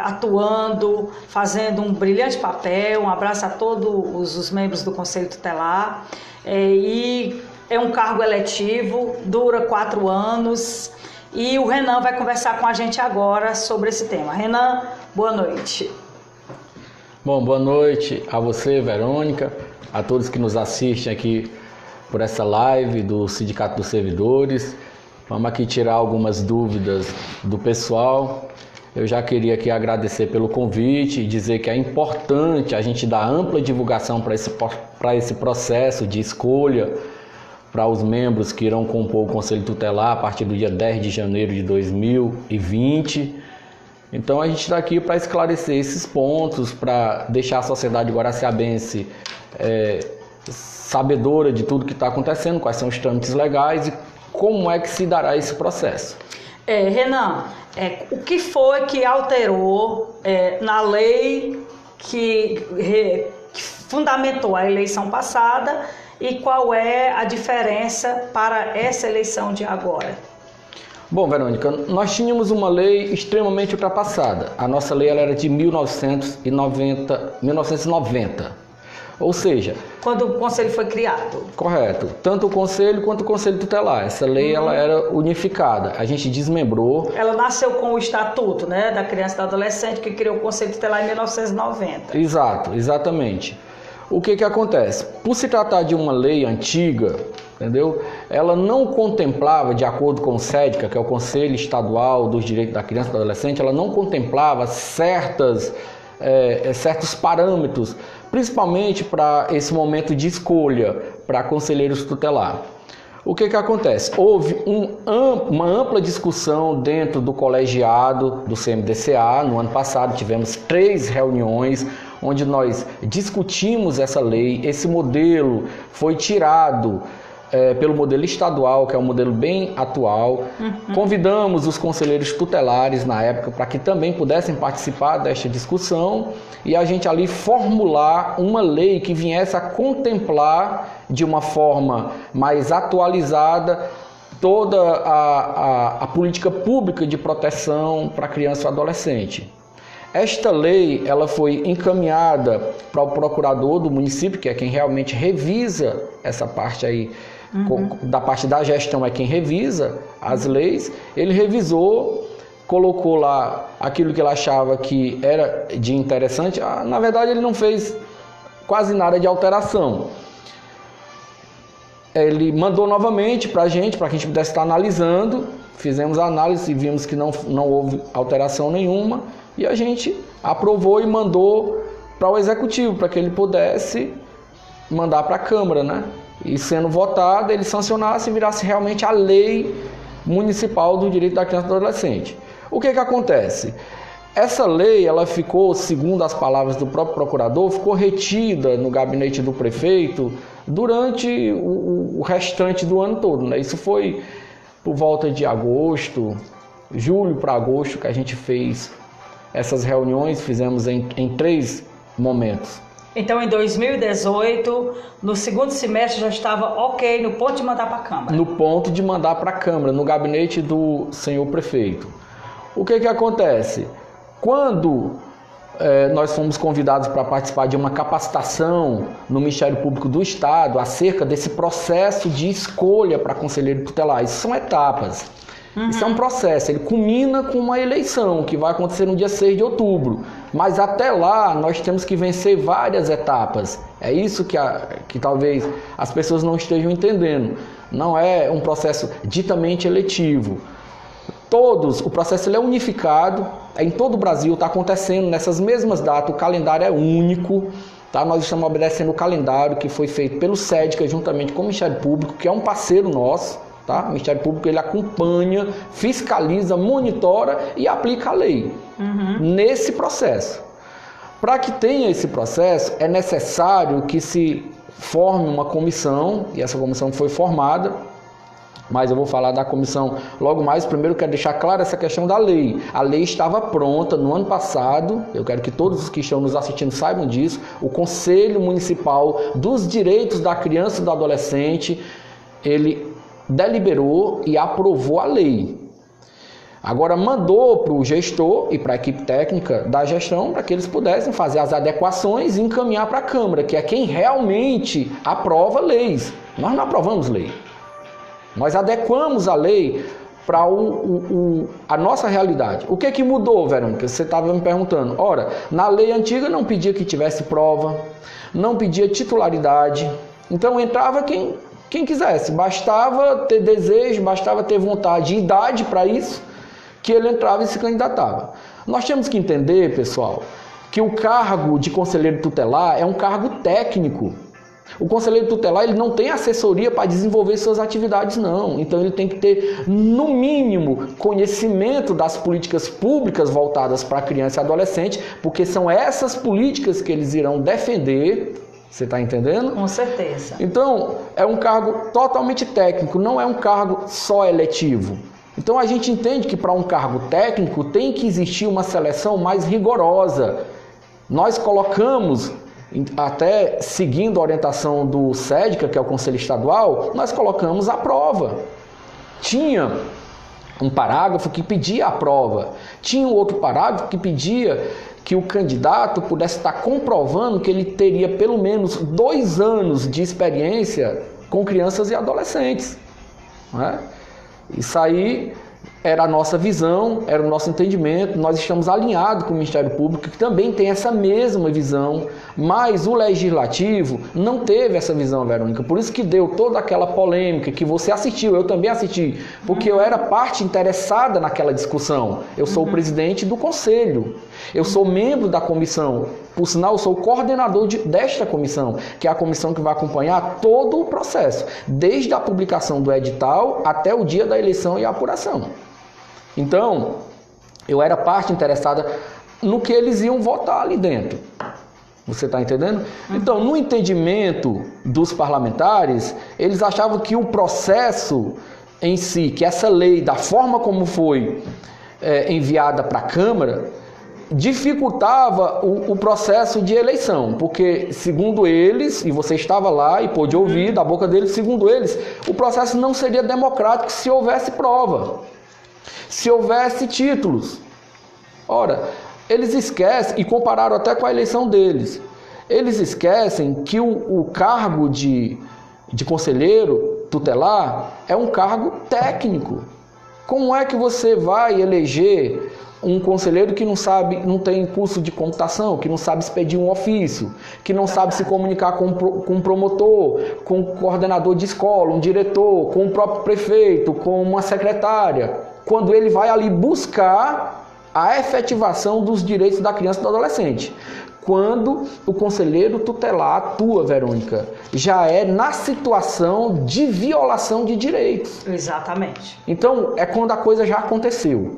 Speaker 2: atuando, fazendo um brilhante papel. Um abraço a todos os membros do Conselho Tutelar. E é um cargo eletivo, dura 4 anos. E o Renan vai conversar com a gente agora sobre esse tema. Renan, boa noite.
Speaker 4: Bom, boa noite a você, Verônica, a todos que nos assistem aqui por essa live do Sindicato dos Servidores. Vamos aqui tirar algumas dúvidas do pessoal. Eu já queria aqui agradecer pelo convite e dizer que é importante a gente dar ampla divulgação para esse processo de escolha para os membros que irão compor o Conselho Tutelar a partir do dia 10 de janeiro de 2020. Então a gente está aqui para esclarecer esses pontos, para deixar a sociedade guaraciabense sabedora de tudo que está acontecendo, quais são os trâmites legais e como é que se dará esse processo.
Speaker 2: Renan, o que foi que alterou na lei que fundamentou a eleição passada e qual é a diferença para essa eleição de agora?
Speaker 4: Bom, Verônica, nós tínhamos uma lei extremamente ultrapassada. A nossa lei ela era de 1990. Ou seja...
Speaker 2: Quando o Conselho foi criado.
Speaker 4: Correto. Tanto o Conselho quanto o Conselho Tutelar. Essa lei ela era unificada. A gente desmembrou.
Speaker 2: Ela nasceu com o Estatuto, né, da Criança e do Adolescente, que criou o Conselho Tutelar em 1990.
Speaker 4: Exato, exatamente. O que acontece? Por se tratar de uma lei antiga, entendeu? Ela não contemplava, de acordo com o SEDCA, que é o Conselho Estadual dos Direitos da Criança e do Adolescente, ela não contemplava certos parâmetros, principalmente para esse momento de escolha para conselheiros tutelar. O que acontece? Houve uma ampla discussão dentro do colegiado do CMDCA. No ano passado tivemos 3 reuniões onde nós discutimos essa lei. Esse modelo foi tirado pelo modelo estadual, que é um modelo bem atual. Convidamos os conselheiros tutelares na época para que também pudessem participar desta discussão e a gente ali formular uma lei que viesse a contemplar de uma forma mais atualizada toda a política pública de proteção para a criança e adolescente. Esta lei ela foi encaminhada para o procurador do município, que é quem realmente revisa essa parte aí, da parte da gestão é quem revisa as leis. Ele revisou, colocou lá aquilo que ele achava que era de interessante. Na verdade, ele não fez quase nada de alteração. Ele mandou novamente para a gente que a gente pudesse estar analisando. Fizemos a análise e vimos que não houve alteração nenhuma. E a gente aprovou e mandou para o Executivo, para que ele pudesse mandar para a Câmara, né? E sendo votado, ele sancionasse e virasse realmente a lei municipal do direito da criança e do adolescente. O que acontece? Essa lei, ela ficou, segundo as palavras do próprio procurador, ficou retida no gabinete do prefeito durante o restante do ano todo, né? Isso foi por volta de agosto, julho para agosto, que a gente fez essas reuniões, fizemos em 3 momentos.
Speaker 2: Então, em 2018, no segundo semestre, já estava ok no ponto de mandar para a Câmara?
Speaker 4: No ponto de mandar para a Câmara, no gabinete do senhor prefeito. O que acontece? Quando nós fomos convidados para participar de uma capacitação no Ministério Público do Estado acerca desse processo de escolha para conselheiro tutelar, isso são etapas. Isso é um processo, ele culmina com uma eleição que vai acontecer no dia 6 de outubro. Mas até lá nós temos que vencer várias etapas. É isso que talvez as pessoas não estejam entendendo. Não é um processo ditamente eletivo. O processo ele é unificado, em todo o Brasil, está acontecendo nessas mesmas datas, o calendário é único. Tá? Nós estamos obedecendo o calendário que foi feito pelo SEDCA, juntamente com o Ministério Público, que é um parceiro nosso. Tá? O Ministério Público ele acompanha, fiscaliza, monitora e aplica a lei nesse processo. Para que tenha esse processo, é necessário que se forme uma comissão, e essa comissão foi formada, mas eu vou falar da comissão logo mais. Primeiro eu quero deixar clara essa questão da lei. A lei estava pronta no ano passado, eu quero que todos os que estão nos assistindo saibam disso. O Conselho Municipal dos Direitos da Criança e do Adolescente, ele deliberou e aprovou a lei. Agora mandou para o gestor e para a equipe técnica da gestão para que eles pudessem fazer as adequações e encaminhar para a Câmara, que é quem realmente aprova leis. Nós não aprovamos lei. Nós adequamos a lei para a nossa realidade. O que mudou, Verônica? Você estava me perguntando. Ora, na lei antiga não pedia que tivesse prova, não pedia titularidade. Então entrava quem quisesse. Bastava ter desejo, bastava ter vontade e idade para isso, que ele entrava e se candidatava. Nós temos que entender, pessoal, que o cargo de conselheiro tutelar é um cargo técnico. O conselheiro tutelar ele não tem assessoria para desenvolver suas atividades, não. Então ele tem que ter, no mínimo, conhecimento das políticas públicas voltadas para a criança e adolescente, porque são essas políticas que eles irão defender. Você está entendendo?
Speaker 2: Com certeza.
Speaker 4: Então, é um cargo totalmente técnico, não é um cargo só eletivo. Então a gente entende que para um cargo técnico tem que existir uma seleção mais rigorosa. Nós colocamos, até seguindo a orientação do SEDCA, que é o Conselho Estadual, nós colocamos a prova. Tinha um parágrafo que pedia a prova, tinha um outro parágrafo que pedia que o candidato pudesse estar comprovando que ele teria pelo menos 2 anos de experiência com crianças e adolescentes. Não é? Isso aí era a nossa visão, era o nosso entendimento. Nós estamos alinhados com o Ministério Público, que também tem essa mesma visão, mas o Legislativo não teve essa visão, Verônica. Por isso que deu toda aquela polêmica que você assistiu, eu também assisti, porque eu era parte interessada naquela discussão. Eu sou o presidente do Conselho, eu sou membro da comissão, por sinal eu sou o coordenador desta comissão, que é a comissão que vai acompanhar todo o processo, desde a publicação do edital até o dia da eleição e a apuração. Então, eu era parte interessada no que eles iam votar ali dentro. Você está entendendo? Então, no entendimento dos parlamentares, eles achavam que o processo em si, que essa lei, da forma como foi enviada para a Câmara, dificultava o processo de eleição, porque, segundo eles, e você estava lá e pôde ouvir da boca deles, segundo eles, o processo não seria democrático se houvesse prova, se houvesse títulos. Ora, eles esquecem, e compararam até com a eleição deles, eles esquecem que o cargo de conselheiro tutelar é um cargo técnico. Como é que você vai eleger um conselheiro que não sabe, não tem curso de computação, que não sabe expedir um ofício, que não sabe se comunicar com um promotor, com um coordenador de escola, um diretor, com o próprio prefeito, com uma secretária, quando ele vai ali buscar a efetivação dos direitos da criança e do adolescente? Quando o conselheiro tutelar atua, Verônica, já é na situação de violação de direitos.
Speaker 2: Exatamente.
Speaker 4: Então, é quando a coisa já aconteceu.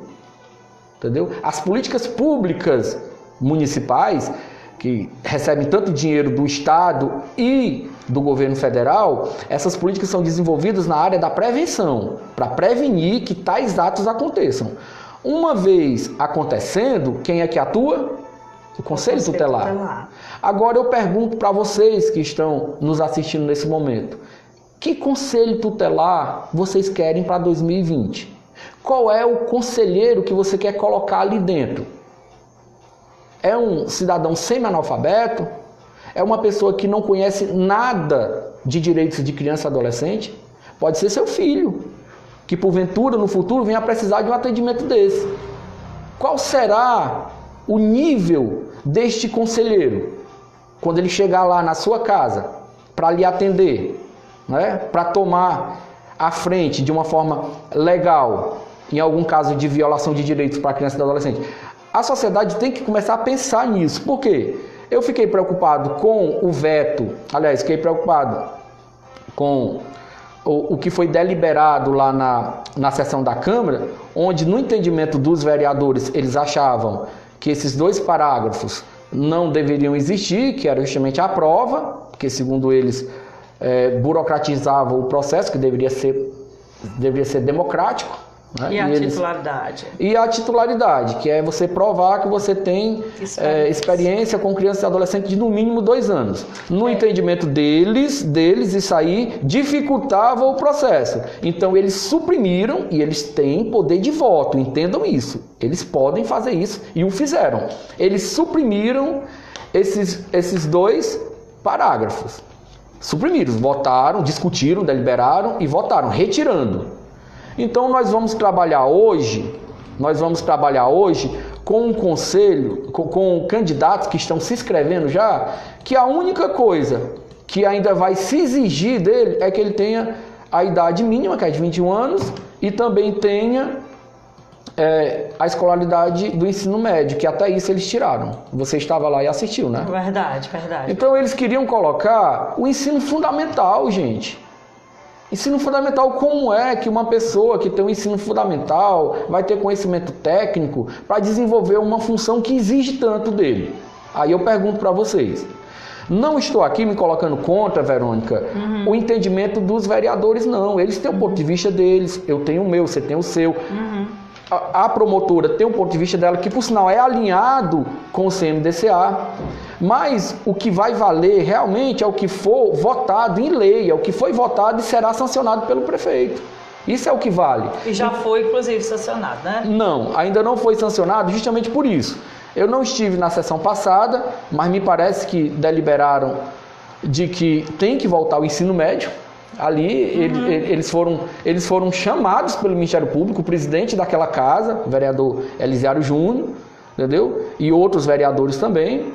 Speaker 4: entendeu? As políticas públicas municipais, que recebem tanto dinheiro do Estado e do governo federal, essas políticas são desenvolvidas na área da prevenção, para prevenir que tais atos aconteçam. Uma vez acontecendo, quem é que atua? O Conselho Tutelar. Agora eu pergunto para vocês que estão nos assistindo nesse momento, que Conselho Tutelar vocês querem para 2020? Qual é o conselheiro que você quer colocar ali dentro? É um cidadão semi-analfabeto? É uma pessoa que não conhece nada de direitos de criança e adolescente? Pode ser seu filho, que porventura no futuro venha a precisar de um atendimento desse. Qual será o nível deste conselheiro quando ele chegar lá na sua casa para lhe atender, né? Para tomar a frente de uma forma legal, em algum caso de violação de direitos para criança e adolescente? A sociedade tem que começar a pensar nisso. Por quê? Eu fiquei preocupado com o veto, aliás, fiquei preocupado com o que foi deliberado lá na sessão da Câmara, onde no entendimento dos vereadores eles achavam que esses 2 parágrafos não deveriam existir, que era justamente a prova, porque segundo eles burocratizava o processo, que deveria ser democrático. Né?
Speaker 2: E a titularidade?
Speaker 4: E a titularidade, que é você provar que você tem experiência com criança e adolescente de no mínimo 2 anos. No entendimento deles, isso aí dificultava o processo. Então eles suprimiram, e eles têm poder de voto, entendam isso. Eles podem fazer isso e o fizeram. Eles suprimiram esses 2 parágrafos. Suprimiram, votaram, discutiram, deliberaram e votaram, retirando. Então nós vamos trabalhar hoje com um conselho, com candidatos que estão se inscrevendo já, que a única coisa que ainda vai se exigir dele é que ele tenha a idade mínima, que é de 21 anos, e também tenha a escolaridade do ensino médio, que até isso eles tiraram. Você estava lá e assistiu, né?
Speaker 2: Verdade.
Speaker 4: Então eles queriam colocar o ensino fundamental, gente. Ensino fundamental, como é que uma pessoa que tem um ensino fundamental vai ter conhecimento técnico para desenvolver uma função que exige tanto dele? Aí eu pergunto para vocês. Não estou aqui me colocando contra, Verônica, o entendimento dos vereadores, não. Eles têm o ponto de vista deles, eu tenho o meu, você tem o seu. A promotora tem um ponto de vista dela, que por sinal é alinhado com o CMDCA. Mas o que vai valer realmente é o que for votado em lei, é o que foi votado e será sancionado pelo prefeito. Isso é o que vale.
Speaker 2: E já foi, inclusive, sancionado, né?
Speaker 4: Não, ainda não foi sancionado justamente por isso. Eu não estive na sessão passada, mas me parece que deliberaram de que tem que voltar o ensino médio. Ali eles foram chamados pelo Ministério Público, o presidente daquela casa, o vereador Elisiário Júnior, entendeu? E outros vereadores também.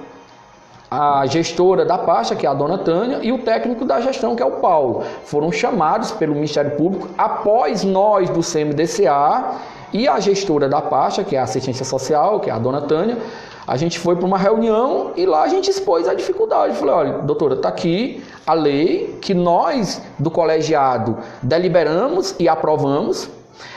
Speaker 4: A gestora da pasta, que é a dona Tânia, e o técnico da gestão, que é o Paulo. Foram chamados pelo Ministério Público após nós do CMDCA e a gestora da pasta, que é a assistência social, que é a dona Tânia. A gente foi para uma reunião e lá a gente expôs a dificuldade. Falei, olha, doutora, está aqui a lei que nós do colegiado deliberamos e aprovamos.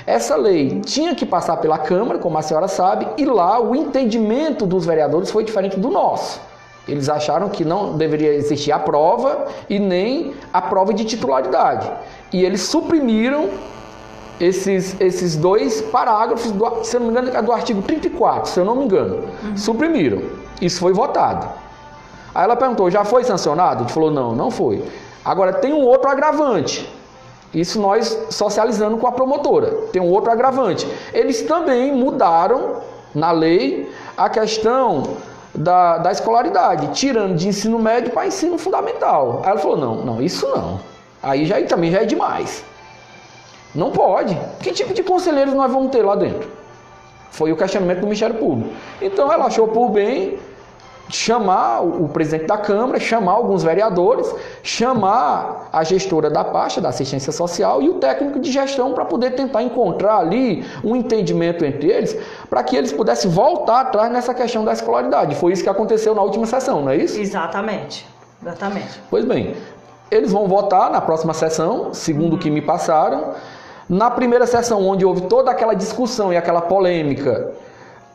Speaker 4: Essa lei tinha que passar pela Câmara, como a senhora sabe, e lá o entendimento dos vereadores foi diferente do nosso. Eles acharam que não deveria existir a prova e nem a prova de titularidade. E eles suprimiram esses 2 parágrafos, se eu não me engano, do artigo 34, se eu não me engano. Suprimiram. Isso foi votado. Aí ela perguntou, já foi sancionado? A gente falou, não foi. Agora tem um outro agravante. Isso nós socializando com a promotora. Tem um outro agravante. Eles também mudaram na lei a questão da escolaridade, tirando de ensino médio para ensino fundamental. Aí ela falou, não, isso não. Aí também já é demais. Não pode. Que tipo de conselheiros nós vamos ter lá dentro? Foi o questionamento do Ministério Público. Então ela achou por bem chamar o presidente da Câmara, chamar alguns vereadores, chamar a gestora da pasta, da assistência social e o técnico de gestão para poder tentar encontrar ali um entendimento entre eles, para que eles pudessem voltar atrás nessa questão da escolaridade. Foi isso que aconteceu na última sessão, não é isso?
Speaker 2: Exatamente.
Speaker 4: Pois bem, eles vão votar na próxima sessão, segundo o que me passaram. Na primeira sessão, onde houve toda aquela discussão e aquela polêmica,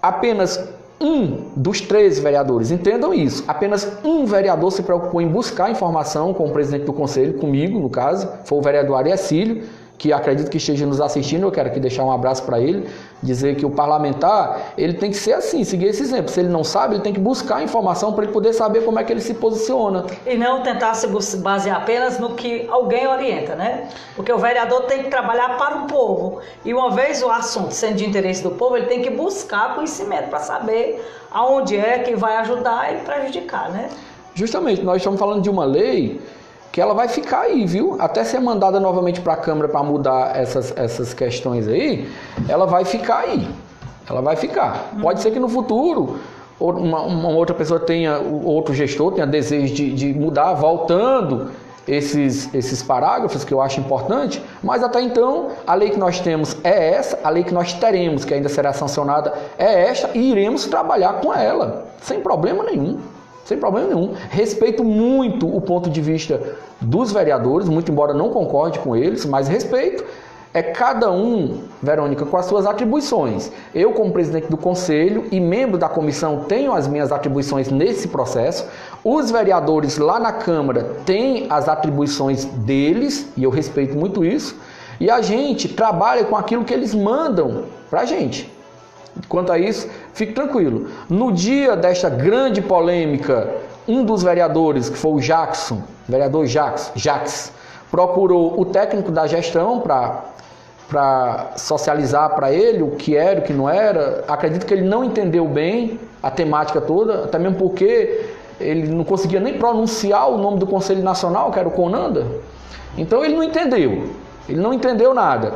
Speaker 4: apenas um dos 13 vereadores, entendam isso, apenas um vereador se preocupou em buscar informação com o presidente do conselho, comigo no caso, foi o vereador Ariacílio, que acredito que esteja nos assistindo. Eu quero aqui deixar um abraço para ele, dizer que o parlamentar, ele tem que ser assim, seguir esse exemplo. Se ele não sabe, ele tem que buscar informação para ele poder saber como é que ele se posiciona.
Speaker 2: E não tentar se basear apenas no que alguém orienta, né? Porque o vereador tem que trabalhar para o povo. E uma vez o assunto sendo de interesse do povo, ele tem que buscar conhecimento para saber aonde é que vai ajudar e prejudicar, né?
Speaker 4: Justamente, nós estamos falando de uma lei que ela vai ficar aí, viu? Até ser mandada novamente para a Câmara para mudar essas questões aí, ela vai ficar aí. Ela vai ficar. Pode ser que no futuro uma outra pessoa tenha, outro gestor tenha desejo de mudar, voltando esses parágrafos que eu acho importante, mas até então a lei que nós temos é essa, a lei que nós teremos, que ainda será sancionada, é esta, e iremos trabalhar com ela, sem problema nenhum. Sem problema nenhum. Respeito muito o ponto de vista dos vereadores, muito embora não concorde com eles, mas respeito. É cada um, Verônica, com as suas atribuições. Eu, como presidente do conselho e membro da comissão, tenho as minhas atribuições nesse processo. Os vereadores lá na Câmara têm as atribuições deles, e eu respeito muito isso. E a gente trabalha com aquilo que eles mandam pra gente. Quanto a isso, fique tranquilo. No dia desta grande polêmica, um dos vereadores, que foi o Jackson, vereador Jax, procurou o técnico da gestão para socializar para ele o que era, o que não era. Acredito que ele não entendeu bem a temática toda, até mesmo porque ele não conseguia nem pronunciar o nome do Conselho Nacional, que era o CONANDA. Então ele não entendeu nada.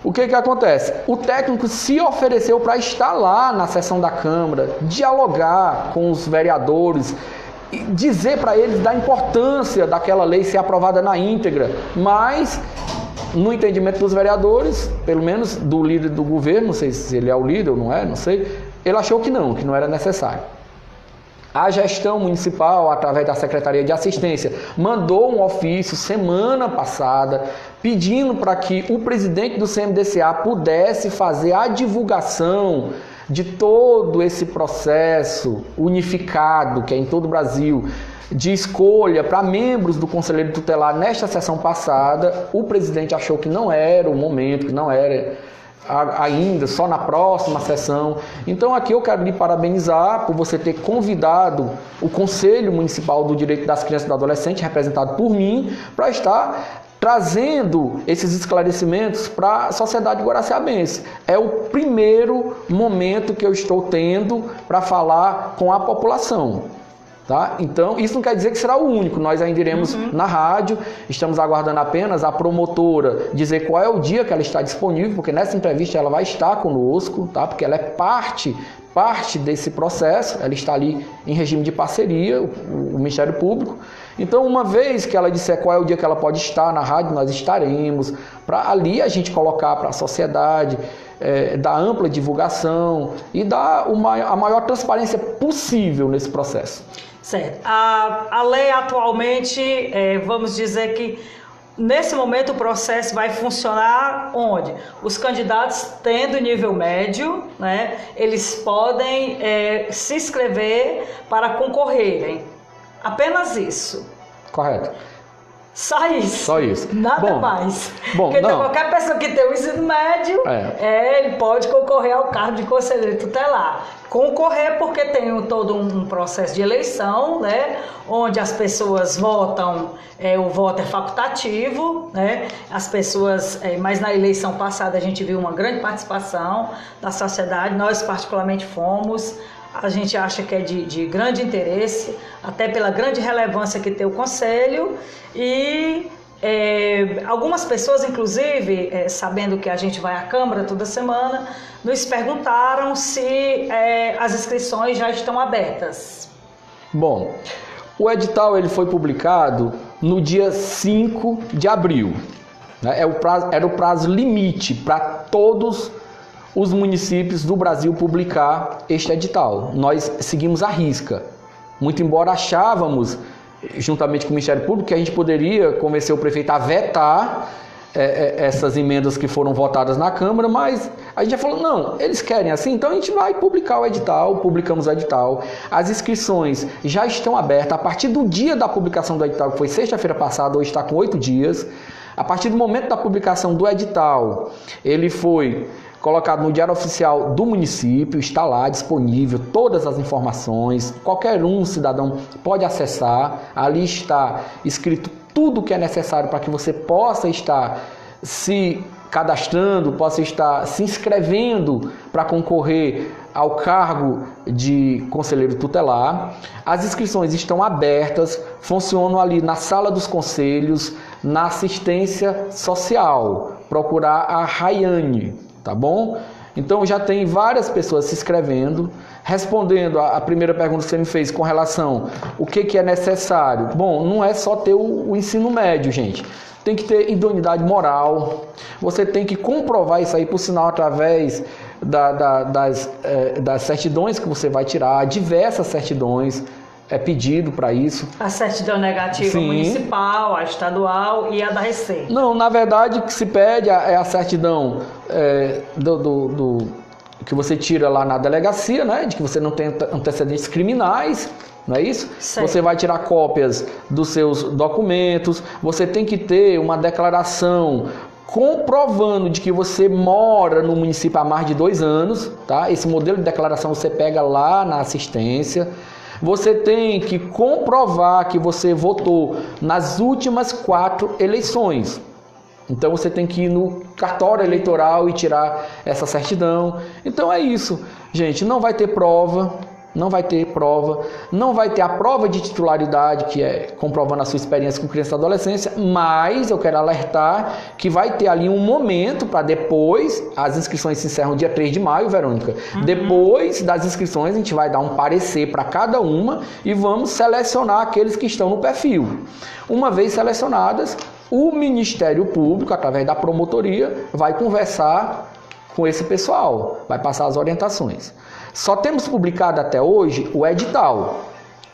Speaker 4: O que acontece? O técnico se ofereceu para estar lá na sessão da Câmara, dialogar com os vereadores, dizer para eles da importância daquela lei ser aprovada na íntegra, mas no entendimento dos vereadores, pelo menos do líder do governo, não sei se ele é o líder ou não é, não sei, ele achou que não era necessário. A gestão municipal, através da Secretaria de Assistência, mandou um ofício semana passada pedindo para que o presidente do CMDCA pudesse fazer a divulgação de todo esse processo unificado, que é em todo o Brasil, de escolha para membros do Conselheiro Tutelar nesta sessão passada. O presidente achou que não era o momento, que não era ainda, só na próxima sessão. Então aqui eu quero lhe parabenizar por você ter convidado o Conselho Municipal do Direito das Crianças e do Adolescente, representado por mim, para estar trazendo esses esclarecimentos para a sociedade guaraciabense. É o primeiro momento que eu estou tendo para falar com a população. Tá? Então, isso não quer dizer que será o único. Nós ainda iremos na rádio, estamos aguardando apenas a promotora dizer qual é o dia que ela está disponível, porque nessa entrevista ela vai estar conosco, tá? Porque ela é parte desse processo, ela está ali em regime de parceria, o Ministério Público. Então, uma vez que ela disser qual é o dia que ela pode estar na rádio, nós estaremos, para ali a gente colocar para a sociedade, dar ampla divulgação e dar a maior transparência possível nesse processo.
Speaker 2: Certo. A lei atualmente, vamos dizer que nesse momento o processo vai funcionar onde? Os candidatos tendo nível médio, né, eles podem se inscrever para concorrerem. Apenas isso.
Speaker 4: Correto.
Speaker 2: Só isso.
Speaker 4: Só isso.
Speaker 2: Nada mais.
Speaker 4: Bom,
Speaker 2: porque qualquer pessoa que tem o ensino médio, ele pode concorrer ao cargo de conselheiro tutelar. Concorrer porque tem todo um processo de eleição, né, onde as pessoas votam, o voto é facultativo, né, as pessoas, mas na eleição passada a gente viu uma grande participação da sociedade, nós particularmente fomos. A gente acha que é de grande interesse, até pela grande relevância que tem o Conselho, e algumas pessoas, inclusive, sabendo que a gente vai à Câmara toda semana, nos perguntaram se as inscrições já estão abertas.
Speaker 4: Bom, o edital ele foi publicado no dia 5 de abril. Né? Era o prazo limite para todos os municípios do Brasil publicar este edital. Nós seguimos à risca. Muito embora achávamos, juntamente com o Ministério Público, que a gente poderia convencer o prefeito a vetar essas emendas que foram votadas na Câmara, mas a gente já falou, não, eles querem assim, então a gente vai publicar o edital, publicamos o edital, as inscrições já estão abertas, a partir do dia da publicação do edital, que foi sexta-feira passada, hoje está com 8 dias, a partir do momento da publicação do edital, ele foi colocado no Diário Oficial do município, está lá disponível todas as informações, qualquer cidadão pode acessar, ali está escrito tudo o que é necessário para que você possa estar se cadastrando, possa estar se inscrevendo para concorrer ao cargo de conselheiro tutelar. As inscrições estão abertas, funcionam ali na sala dos conselhos, na assistência social. Procurar a Rayane, tá bom? Então já tem várias pessoas se inscrevendo. Respondendo a primeira pergunta que você me fez com relação o que é necessário. Bom, não é só ter o ensino médio, gente. Tem que ter idoneidade moral. Você tem que comprovar isso aí, por sinal, através das certidões que você vai tirar, diversas certidões. É pedido para isso.
Speaker 2: A certidão negativa
Speaker 4: Sim.
Speaker 2: Municipal, a estadual e a da Receita.
Speaker 4: Não, na verdade, o que se pede é a certidão que você tira lá na delegacia, né? De que você não tem antecedentes criminais, não é isso?
Speaker 2: Certo.
Speaker 4: Você vai tirar cópias dos seus documentos, você tem que ter uma declaração comprovando de que você mora no município há mais de 2 anos, tá? Esse modelo de declaração você pega lá na assistência. Você tem que comprovar que você votou nas últimas 4 eleições. Então você tem que ir no cartório eleitoral e tirar essa certidão. Então é isso, gente. Não vai ter prova, não vai ter a prova de titularidade, que é comprovando a sua experiência com criança e adolescência, mas eu quero alertar que vai ter ali um momento para depois, as inscrições se encerram dia 3 de maio, Verônica. Depois das inscrições a gente vai dar um parecer para cada uma e vamos selecionar aqueles que estão no perfil. Uma vez selecionadas, o Ministério Público, através da promotoria, vai conversar com esse pessoal, vai passar as orientações. Só temos publicado até hoje o edital,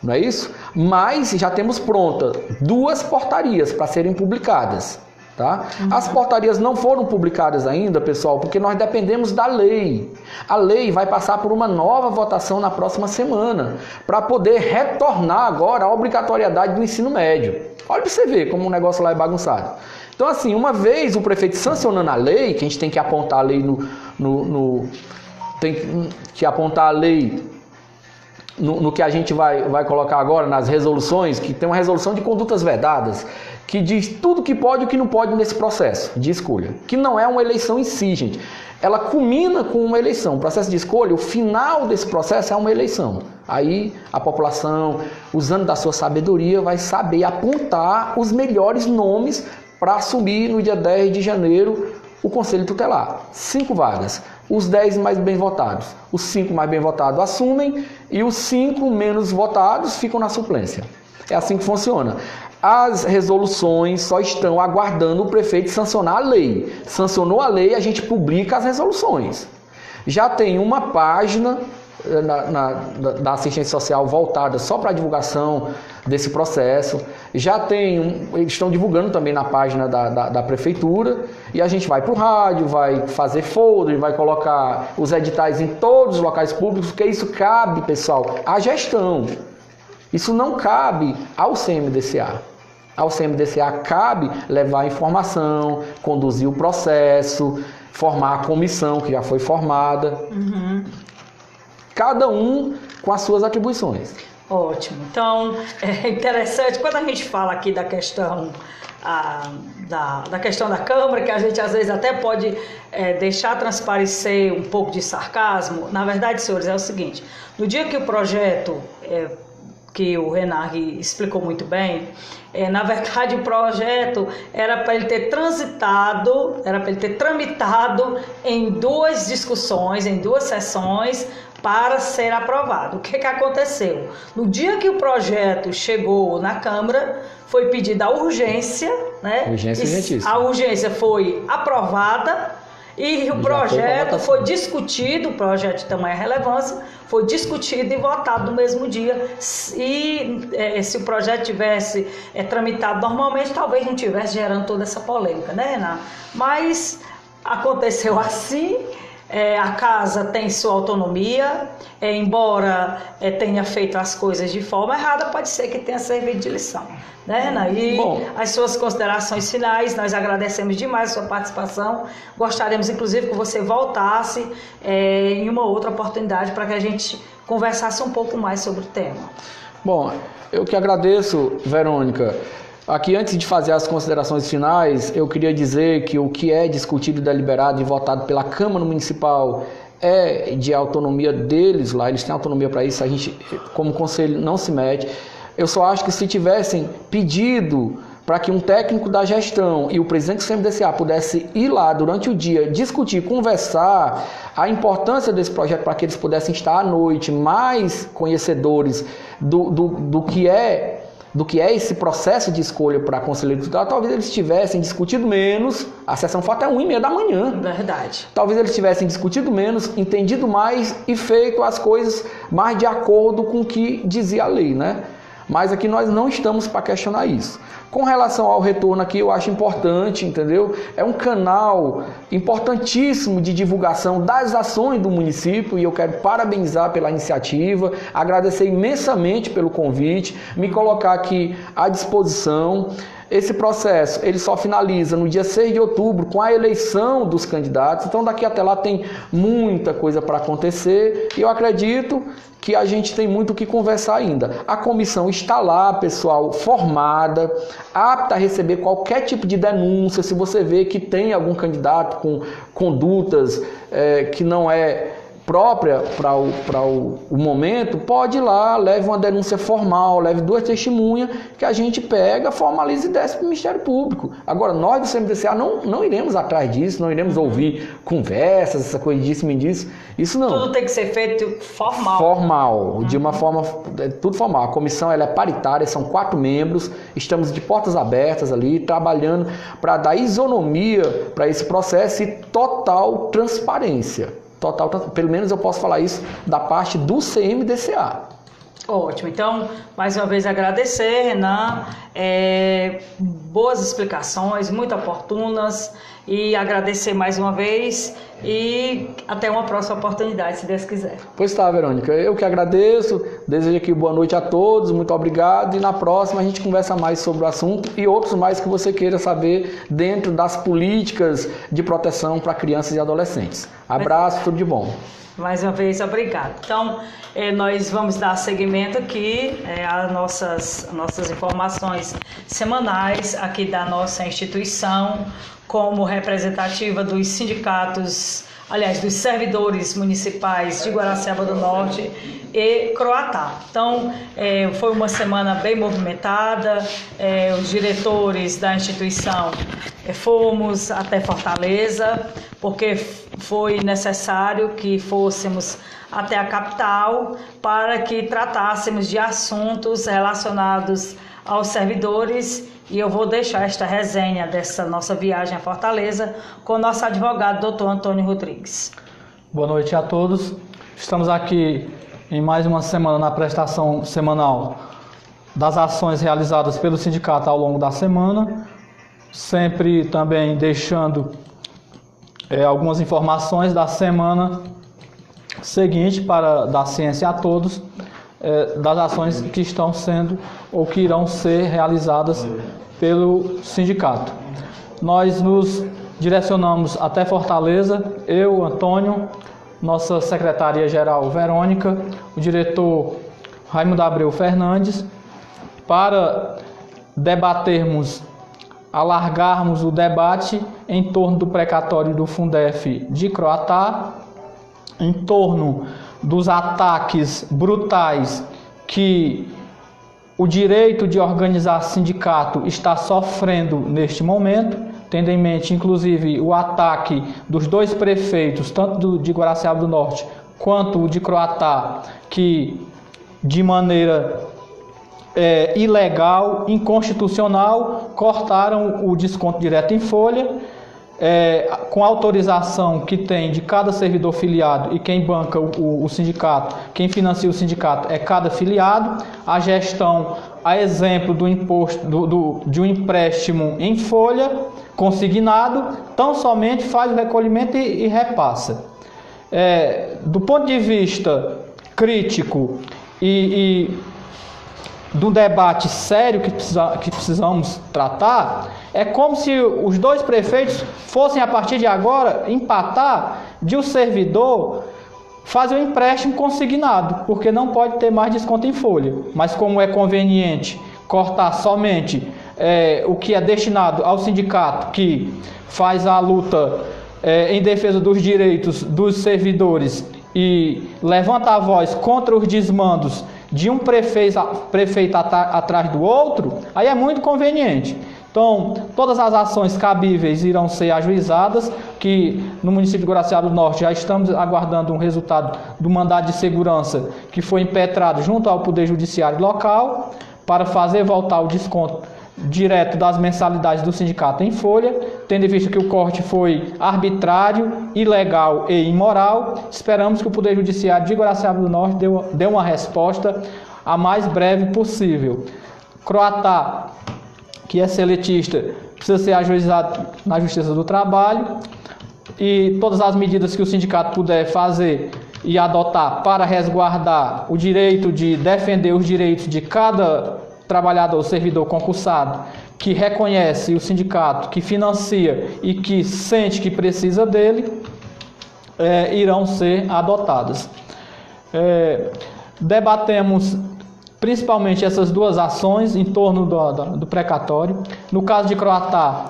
Speaker 4: não é isso? Mas já temos pronta 2 portarias para serem publicadas, tá? As portarias não foram publicadas ainda, pessoal, porque nós dependemos da lei. A lei vai passar por uma nova votação na próxima semana, para poder retornar agora a obrigatoriedade do ensino médio. Olha para você ver como o negócio lá é bagunçado. Então, assim, uma vez o prefeito sancionando a lei, que a gente tem que apontar a lei tem que apontar a lei no que a gente vai colocar agora, nas resoluções, que tem uma resolução de condutas vedadas, que diz tudo que pode e o que não pode nesse processo de escolha, que não é uma eleição em si, gente. Ela culmina com uma eleição. O processo de escolha, o final desse processo é uma eleição. Aí a população, usando da sua sabedoria, vai saber apontar os melhores nomes para assumir no dia 10 de janeiro o Conselho Tutelar. 5 vagas. Os 10 mais bem votados. Os 5 mais bem votados assumem e os 5 menos votados ficam na suplência. É assim que funciona. As resoluções só estão aguardando o prefeito sancionar a lei. Sancionou a lei, a gente publica as resoluções. Já tem uma página da assistência social voltada só para a divulgação desse processo. Já tem, eles estão divulgando também na página da prefeitura, e a gente vai para o rádio, vai fazer folder, vai colocar os editais em todos os locais públicos, porque isso cabe, pessoal, à gestão. Isso não cabe ao CMDCA. Ao CMDCA cabe levar a informação, conduzir o processo, formar a comissão que já foi formada. Cada um com as suas atribuições.
Speaker 2: Ótimo. Então, é interessante, quando a gente fala aqui da questão da questão da Câmara, que a gente às vezes até pode deixar transparecer um pouco de sarcasmo, na verdade, senhores, é o seguinte: no dia que o projeto, que o Renard explicou muito bem, na verdade o projeto era para ele ter transitado, era para ele ter tramitado em 2 discussões, em 2 sessões, para ser aprovado. O que aconteceu? No dia que o projeto chegou na Câmara, foi pedida a urgência, né?
Speaker 4: Urgência urgentíssima.
Speaker 2: A urgência foi aprovada E o projeto foi discutido, o projeto de tamanha relevância, foi discutido e votado no mesmo dia. E se o projeto tivesse tramitado normalmente, talvez não tivesse gerando toda essa polêmica, né, Renan? Mas aconteceu assim. A casa tem sua autonomia, embora tenha feito as coisas de forma errada, pode ser que tenha servido de lição, né, Renan? E as suas considerações finais, nós agradecemos demais a sua participação, gostaríamos inclusive que você voltasse em uma outra oportunidade para que a gente conversasse um pouco mais sobre o tema.
Speaker 4: Bom, eu que agradeço, Verônica. Aqui, antes de fazer as considerações finais, eu queria dizer que o que é discutido, deliberado e votado pela Câmara Municipal é de autonomia deles lá, eles têm autonomia para isso, a gente, como conselho, não se mete. Eu só acho que se tivessem pedido para que um técnico da gestão e o presidente do CMDCA pudesse ir lá durante o dia, discutir, conversar a importância desse projeto para que eles pudessem estar à noite mais conhecedores do que é esse processo de escolha para conselheiro tutelar, talvez eles tivessem discutido menos, a sessão foi até 1h30 da manhã.
Speaker 2: Verdade.
Speaker 4: Talvez eles tivessem discutido menos, entendido mais e feito as coisas mais de acordo com o que dizia a lei, né? Mas aqui nós não estamos para questionar isso. Com relação ao retorno aqui, eu acho importante, entendeu? É um canal importantíssimo de divulgação das ações do município e eu quero parabenizar pela iniciativa, agradecer imensamente pelo convite, me colocar aqui à disposição. Esse processo ele só finaliza no dia 6 de outubro com a eleição dos candidatos, então daqui até lá tem muita coisa para acontecer e eu acredito que a gente tem muito o que conversar ainda. A comissão está lá, pessoal, formada, apta a receber qualquer tipo de denúncia. Se você vê que tem algum candidato com condutas que não é própria para o momento, pode ir lá, leve uma denúncia formal, leve 2 testemunhas, que a gente pega, formaliza e desce para o Ministério Público. Agora, nós do CMDCA não iremos atrás disso, não iremos ouvir conversas, essa coisa disso, me disso, isso não.
Speaker 2: Tudo tem que ser feito formal.
Speaker 4: Formal, de uma forma, tudo formal. A comissão ela é paritária, são 4 membros, estamos de portas abertas ali, trabalhando para dar isonomia para esse processo e total transparência. Pelo menos eu posso falar isso da parte do CMDCA.
Speaker 2: Ótimo, então, mais uma vez agradecer, Renan, boas explicações, muito oportunas, e agradecer mais uma vez e até uma próxima oportunidade, se Deus quiser.
Speaker 4: Pois tá, Verônica, eu que agradeço, desejo aqui boa noite a todos, muito obrigado, e na próxima a gente conversa mais sobre o assunto e outros mais que você queira saber dentro das políticas de proteção para crianças e adolescentes. Abraço, tudo de bom.
Speaker 2: Mais uma vez, obrigado. Então, nós vamos dar seguimento aqui às nossas informações semanais aqui da nossa instituição, como representativa dos sindicatos, aliás, dos servidores municipais de Guaraciaba do Norte e Croatá. Então, foi uma semana bem movimentada, os diretores da instituição fomos até Fortaleza, porque foi necessário que fôssemos até a capital para que tratássemos de assuntos relacionados aos servidores, e eu vou deixar esta resenha dessa nossa viagem a Fortaleza com o nosso advogado, doutor Antônio Rodrigues.
Speaker 5: Boa noite a todos. Estamos aqui em mais uma semana na prestação semanal das ações realizadas pelo sindicato ao longo da semana, sempre também deixando algumas informações da semana seguinte para dar ciência a todos das ações que estão sendo ou que irão ser realizadas pelo sindicato. Nós nos direcionamos até Fortaleza, eu, Antônio, nossa secretária-geral Verônica, o diretor Raimundo Abreu Fernandes, para debatermos, alargarmos o debate em torno do precatório do Fundef de Croatá, em torno dos ataques brutais que o direito de organizar sindicato está sofrendo neste momento, tendo em mente inclusive o ataque dos 2 prefeitos, tanto de Guaraciaba do Norte quanto o de Croatá, que de maneira ilegal, inconstitucional, cortaram o desconto direto em folha, com autorização que tem de cada servidor filiado, e quem banca o sindicato, quem financia o sindicato é cada filiado. A gestão, a exemplo do imposto de um empréstimo em folha consignado, tão somente faz o recolhimento e repassa. Do ponto de vista crítico e de um debate sério que precisamos tratar, é como se os dois prefeitos fossem, a partir de agora, empatar de o servidor fazer um empréstimo consignado, porque não pode ter mais desconto em folha. Mas como é conveniente cortar somente o que é destinado ao sindicato, que faz a luta em defesa dos direitos dos servidores e levanta a voz contra os desmandos de um prefeito atrás do outro, aí é muito conveniente. Então, todas as ações cabíveis irão ser ajuizadas, que no município de Guaraciaba do Norte já estamos aguardando um resultado do mandado de segurança que foi impetrado junto ao Poder Judiciário local, para fazer voltar o desconto direto das mensalidades do sindicato em folha, tendo em vista que o corte foi arbitrário, ilegal e imoral. Esperamos que o Poder Judiciário de Guaraciaba do Norte dê uma resposta a mais breve possível. Croatá, que é seletista, precisa ser ajuizado na Justiça do Trabalho, e todas as medidas que o sindicato puder fazer e adotar para resguardar o direito de defender os direitos de cada trabalhador ou servidor concursado que reconhece o sindicato, que financia e que sente que precisa dele, irão ser adotadas. Debatemos principalmente essas duas ações em torno do precatório. No caso de Croatá,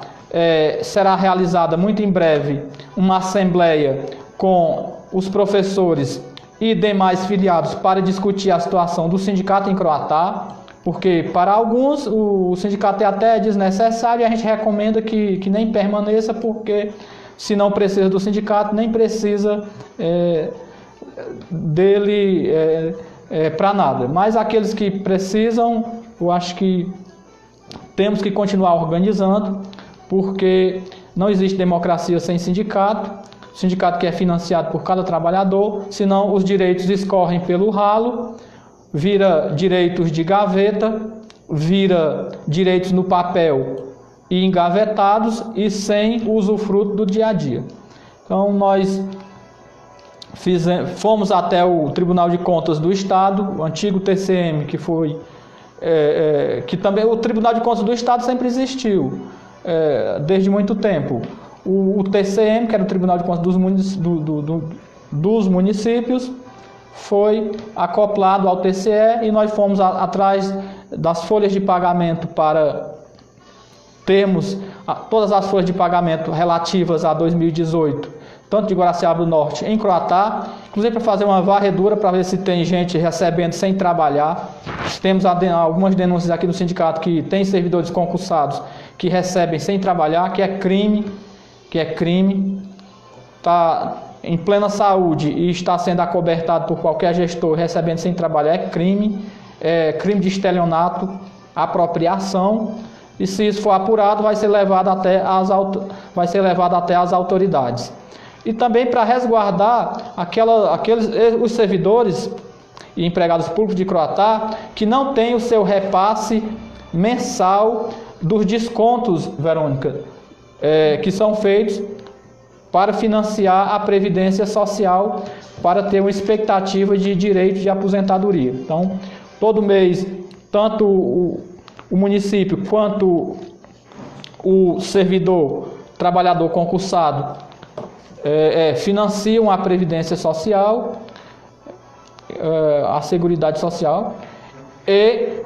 Speaker 5: será realizada muito em breve uma assembleia com os professores e demais filiados para discutir a situação do sindicato em Croatá, porque para alguns o sindicato é até desnecessário e a gente recomenda que nem permaneça, porque se não precisa do sindicato, nem precisa dele para nada. Mas aqueles que precisam, eu acho que temos que continuar organizando, porque não existe democracia sem sindicato. O sindicato que é financiado por cada trabalhador, senão os direitos escorrem pelo ralo, vira direitos de gaveta, vira direitos no papel e engavetados e sem usufruto do dia a dia. Então nós fomos até o Tribunal de Contas do Estado, o antigo TCM, que foi que também o Tribunal de Contas do Estado sempre existiu desde muito tempo. O TCM, que era o Tribunal de Contas dos municípios, foi acoplado ao TCE e nós fomos atrás das folhas de pagamento para termos todas as folhas de pagamento relativas a 2018, tanto de Guaraciaba do Norte em Croatá, inclusive para fazer uma varredura para ver se tem gente recebendo sem trabalhar. Temos algumas denúncias aqui no sindicato que tem servidores concursados que recebem sem trabalhar, que é crime, está em plena saúde e está sendo acobertado por qualquer gestor recebendo sem trabalhar, é crime de estelionato, apropriação, e se isso for apurado vai ser levado até as autoridades. E também para resguardar os servidores e empregados públicos de Croatá que não têm o seu repasse mensal dos descontos, Verônica, que são feitos para financiar a Previdência Social, para ter uma expectativa de direito de aposentadoria. Então, todo mês, tanto o município quanto o servidor, trabalhador concursado, financiam a Previdência Social, a Seguridade Social, e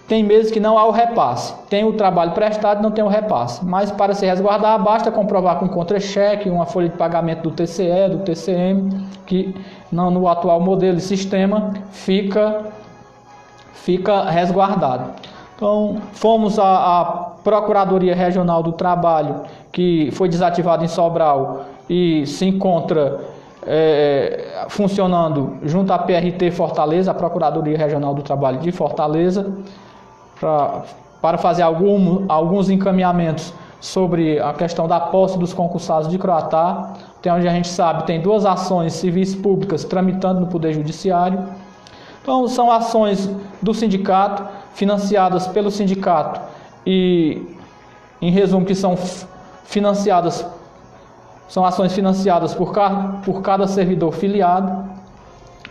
Speaker 5: tem meses que não há o repasse. Tem o trabalho prestado e não tem o repasse. Mas para se resguardar, basta comprovar com contra-cheque, uma folha de pagamento do TCE, do TCM, que no atual modelo e sistema fica resguardado. Então, fomos à Procuradoria Regional do Trabalho, que foi desativada em Sobral e se encontra funcionando junto à PRT Fortaleza, a Procuradoria Regional do Trabalho de Fortaleza, para fazer alguns encaminhamentos sobre a questão da posse dos concursados de Croatá. Até onde a gente sabe, tem 2 ações civis públicas tramitando no Poder Judiciário. Então, são ações do sindicato, financiadas pelo sindicato e, em resumo, que são ações financiadas por cada servidor filiado.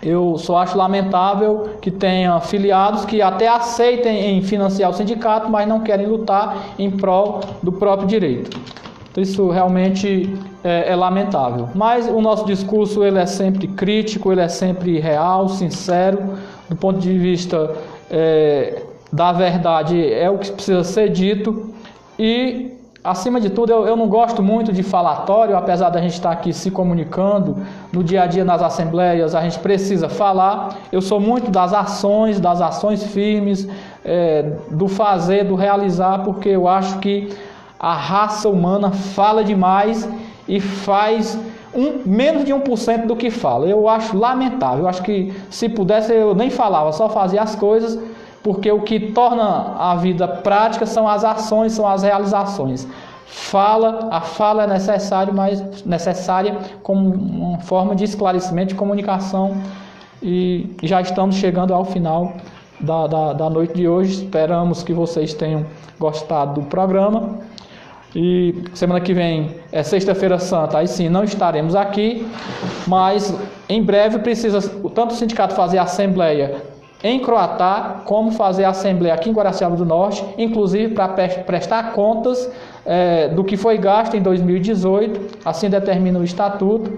Speaker 5: Eu só acho lamentável que tenha filiados que até aceitem em financiar o sindicato, mas não querem lutar em prol do próprio direito. Então, isso realmente é lamentável. Mas o nosso discurso ele é sempre crítico, ele é sempre real, sincero, do ponto de vista da verdade é o que precisa ser dito. E, acima de tudo, eu não gosto muito de falatório, apesar da gente estar aqui se comunicando no dia a dia nas assembleias, a gente precisa falar. Eu sou muito das ações firmes, do fazer, do realizar, porque eu acho que a raça humana fala demais e faz menos de 1% do que fala. Eu acho lamentável, eu acho que se pudesse eu nem falava, só fazia as coisas, porque o que torna a vida prática são as ações, são as realizações. A fala é necessária como uma forma de esclarecimento, de comunicação, e já estamos chegando ao final da noite de hoje. Esperamos que vocês tenham gostado do programa. E semana que vem é Sexta-feira Santa, aí sim não estaremos aqui, mas em breve precisa tanto o sindicato fazer a assembleia em Croatá, como fazer a assembleia aqui em Guaraciaba do Norte, inclusive para prestar contas do que foi gasto em 2018, assim determina o Estatuto,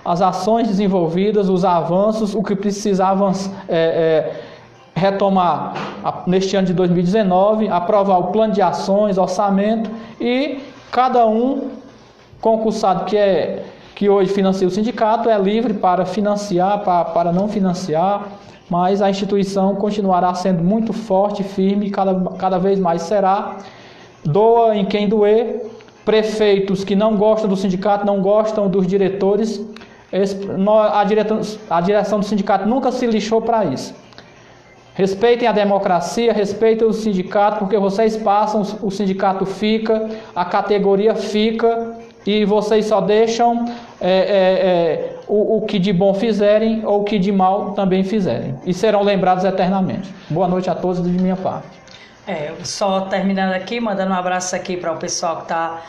Speaker 5: as ações desenvolvidas, os avanços, o que precisava retomar neste ano de 2019, aprovar o plano de ações, orçamento, e cada um concursado que hoje financia o sindicato é livre para financiar, para não financiar, mas a instituição continuará sendo muito forte, firme, cada vez mais será. Doa em quem doer. Prefeitos que não gostam do sindicato, não gostam dos diretores, a direção do sindicato nunca se lixou para isso. Respeitem a democracia, respeitem o sindicato, porque vocês passam, o sindicato fica, a categoria fica, e vocês só deixam o que de bom fizerem ou o que de mal também fizerem. E serão lembrados eternamente. Boa noite a todos de minha parte.
Speaker 2: Só terminando aqui, mandando um abraço aqui para o pessoal que está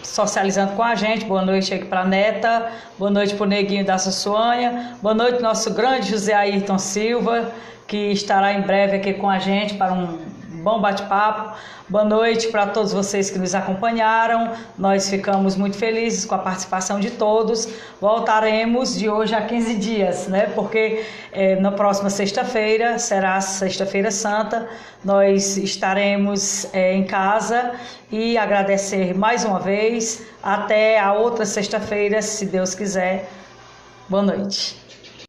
Speaker 2: socializando com a gente. Boa noite aqui para a Neta, boa noite para o Neguinho da Sussuânia, boa noite nosso grande José Ayrton Silva, que estará em breve aqui com a gente para um bom bate-papo. Boa noite para todos vocês que nos acompanharam. Nós ficamos muito felizes com a participação de todos. Voltaremos de hoje a 15 dias, né? Porque na próxima sexta-feira, será a Sexta-feira Santa, nós estaremos em casa, e agradecer mais uma vez. Até a outra sexta-feira, se Deus quiser. Boa noite.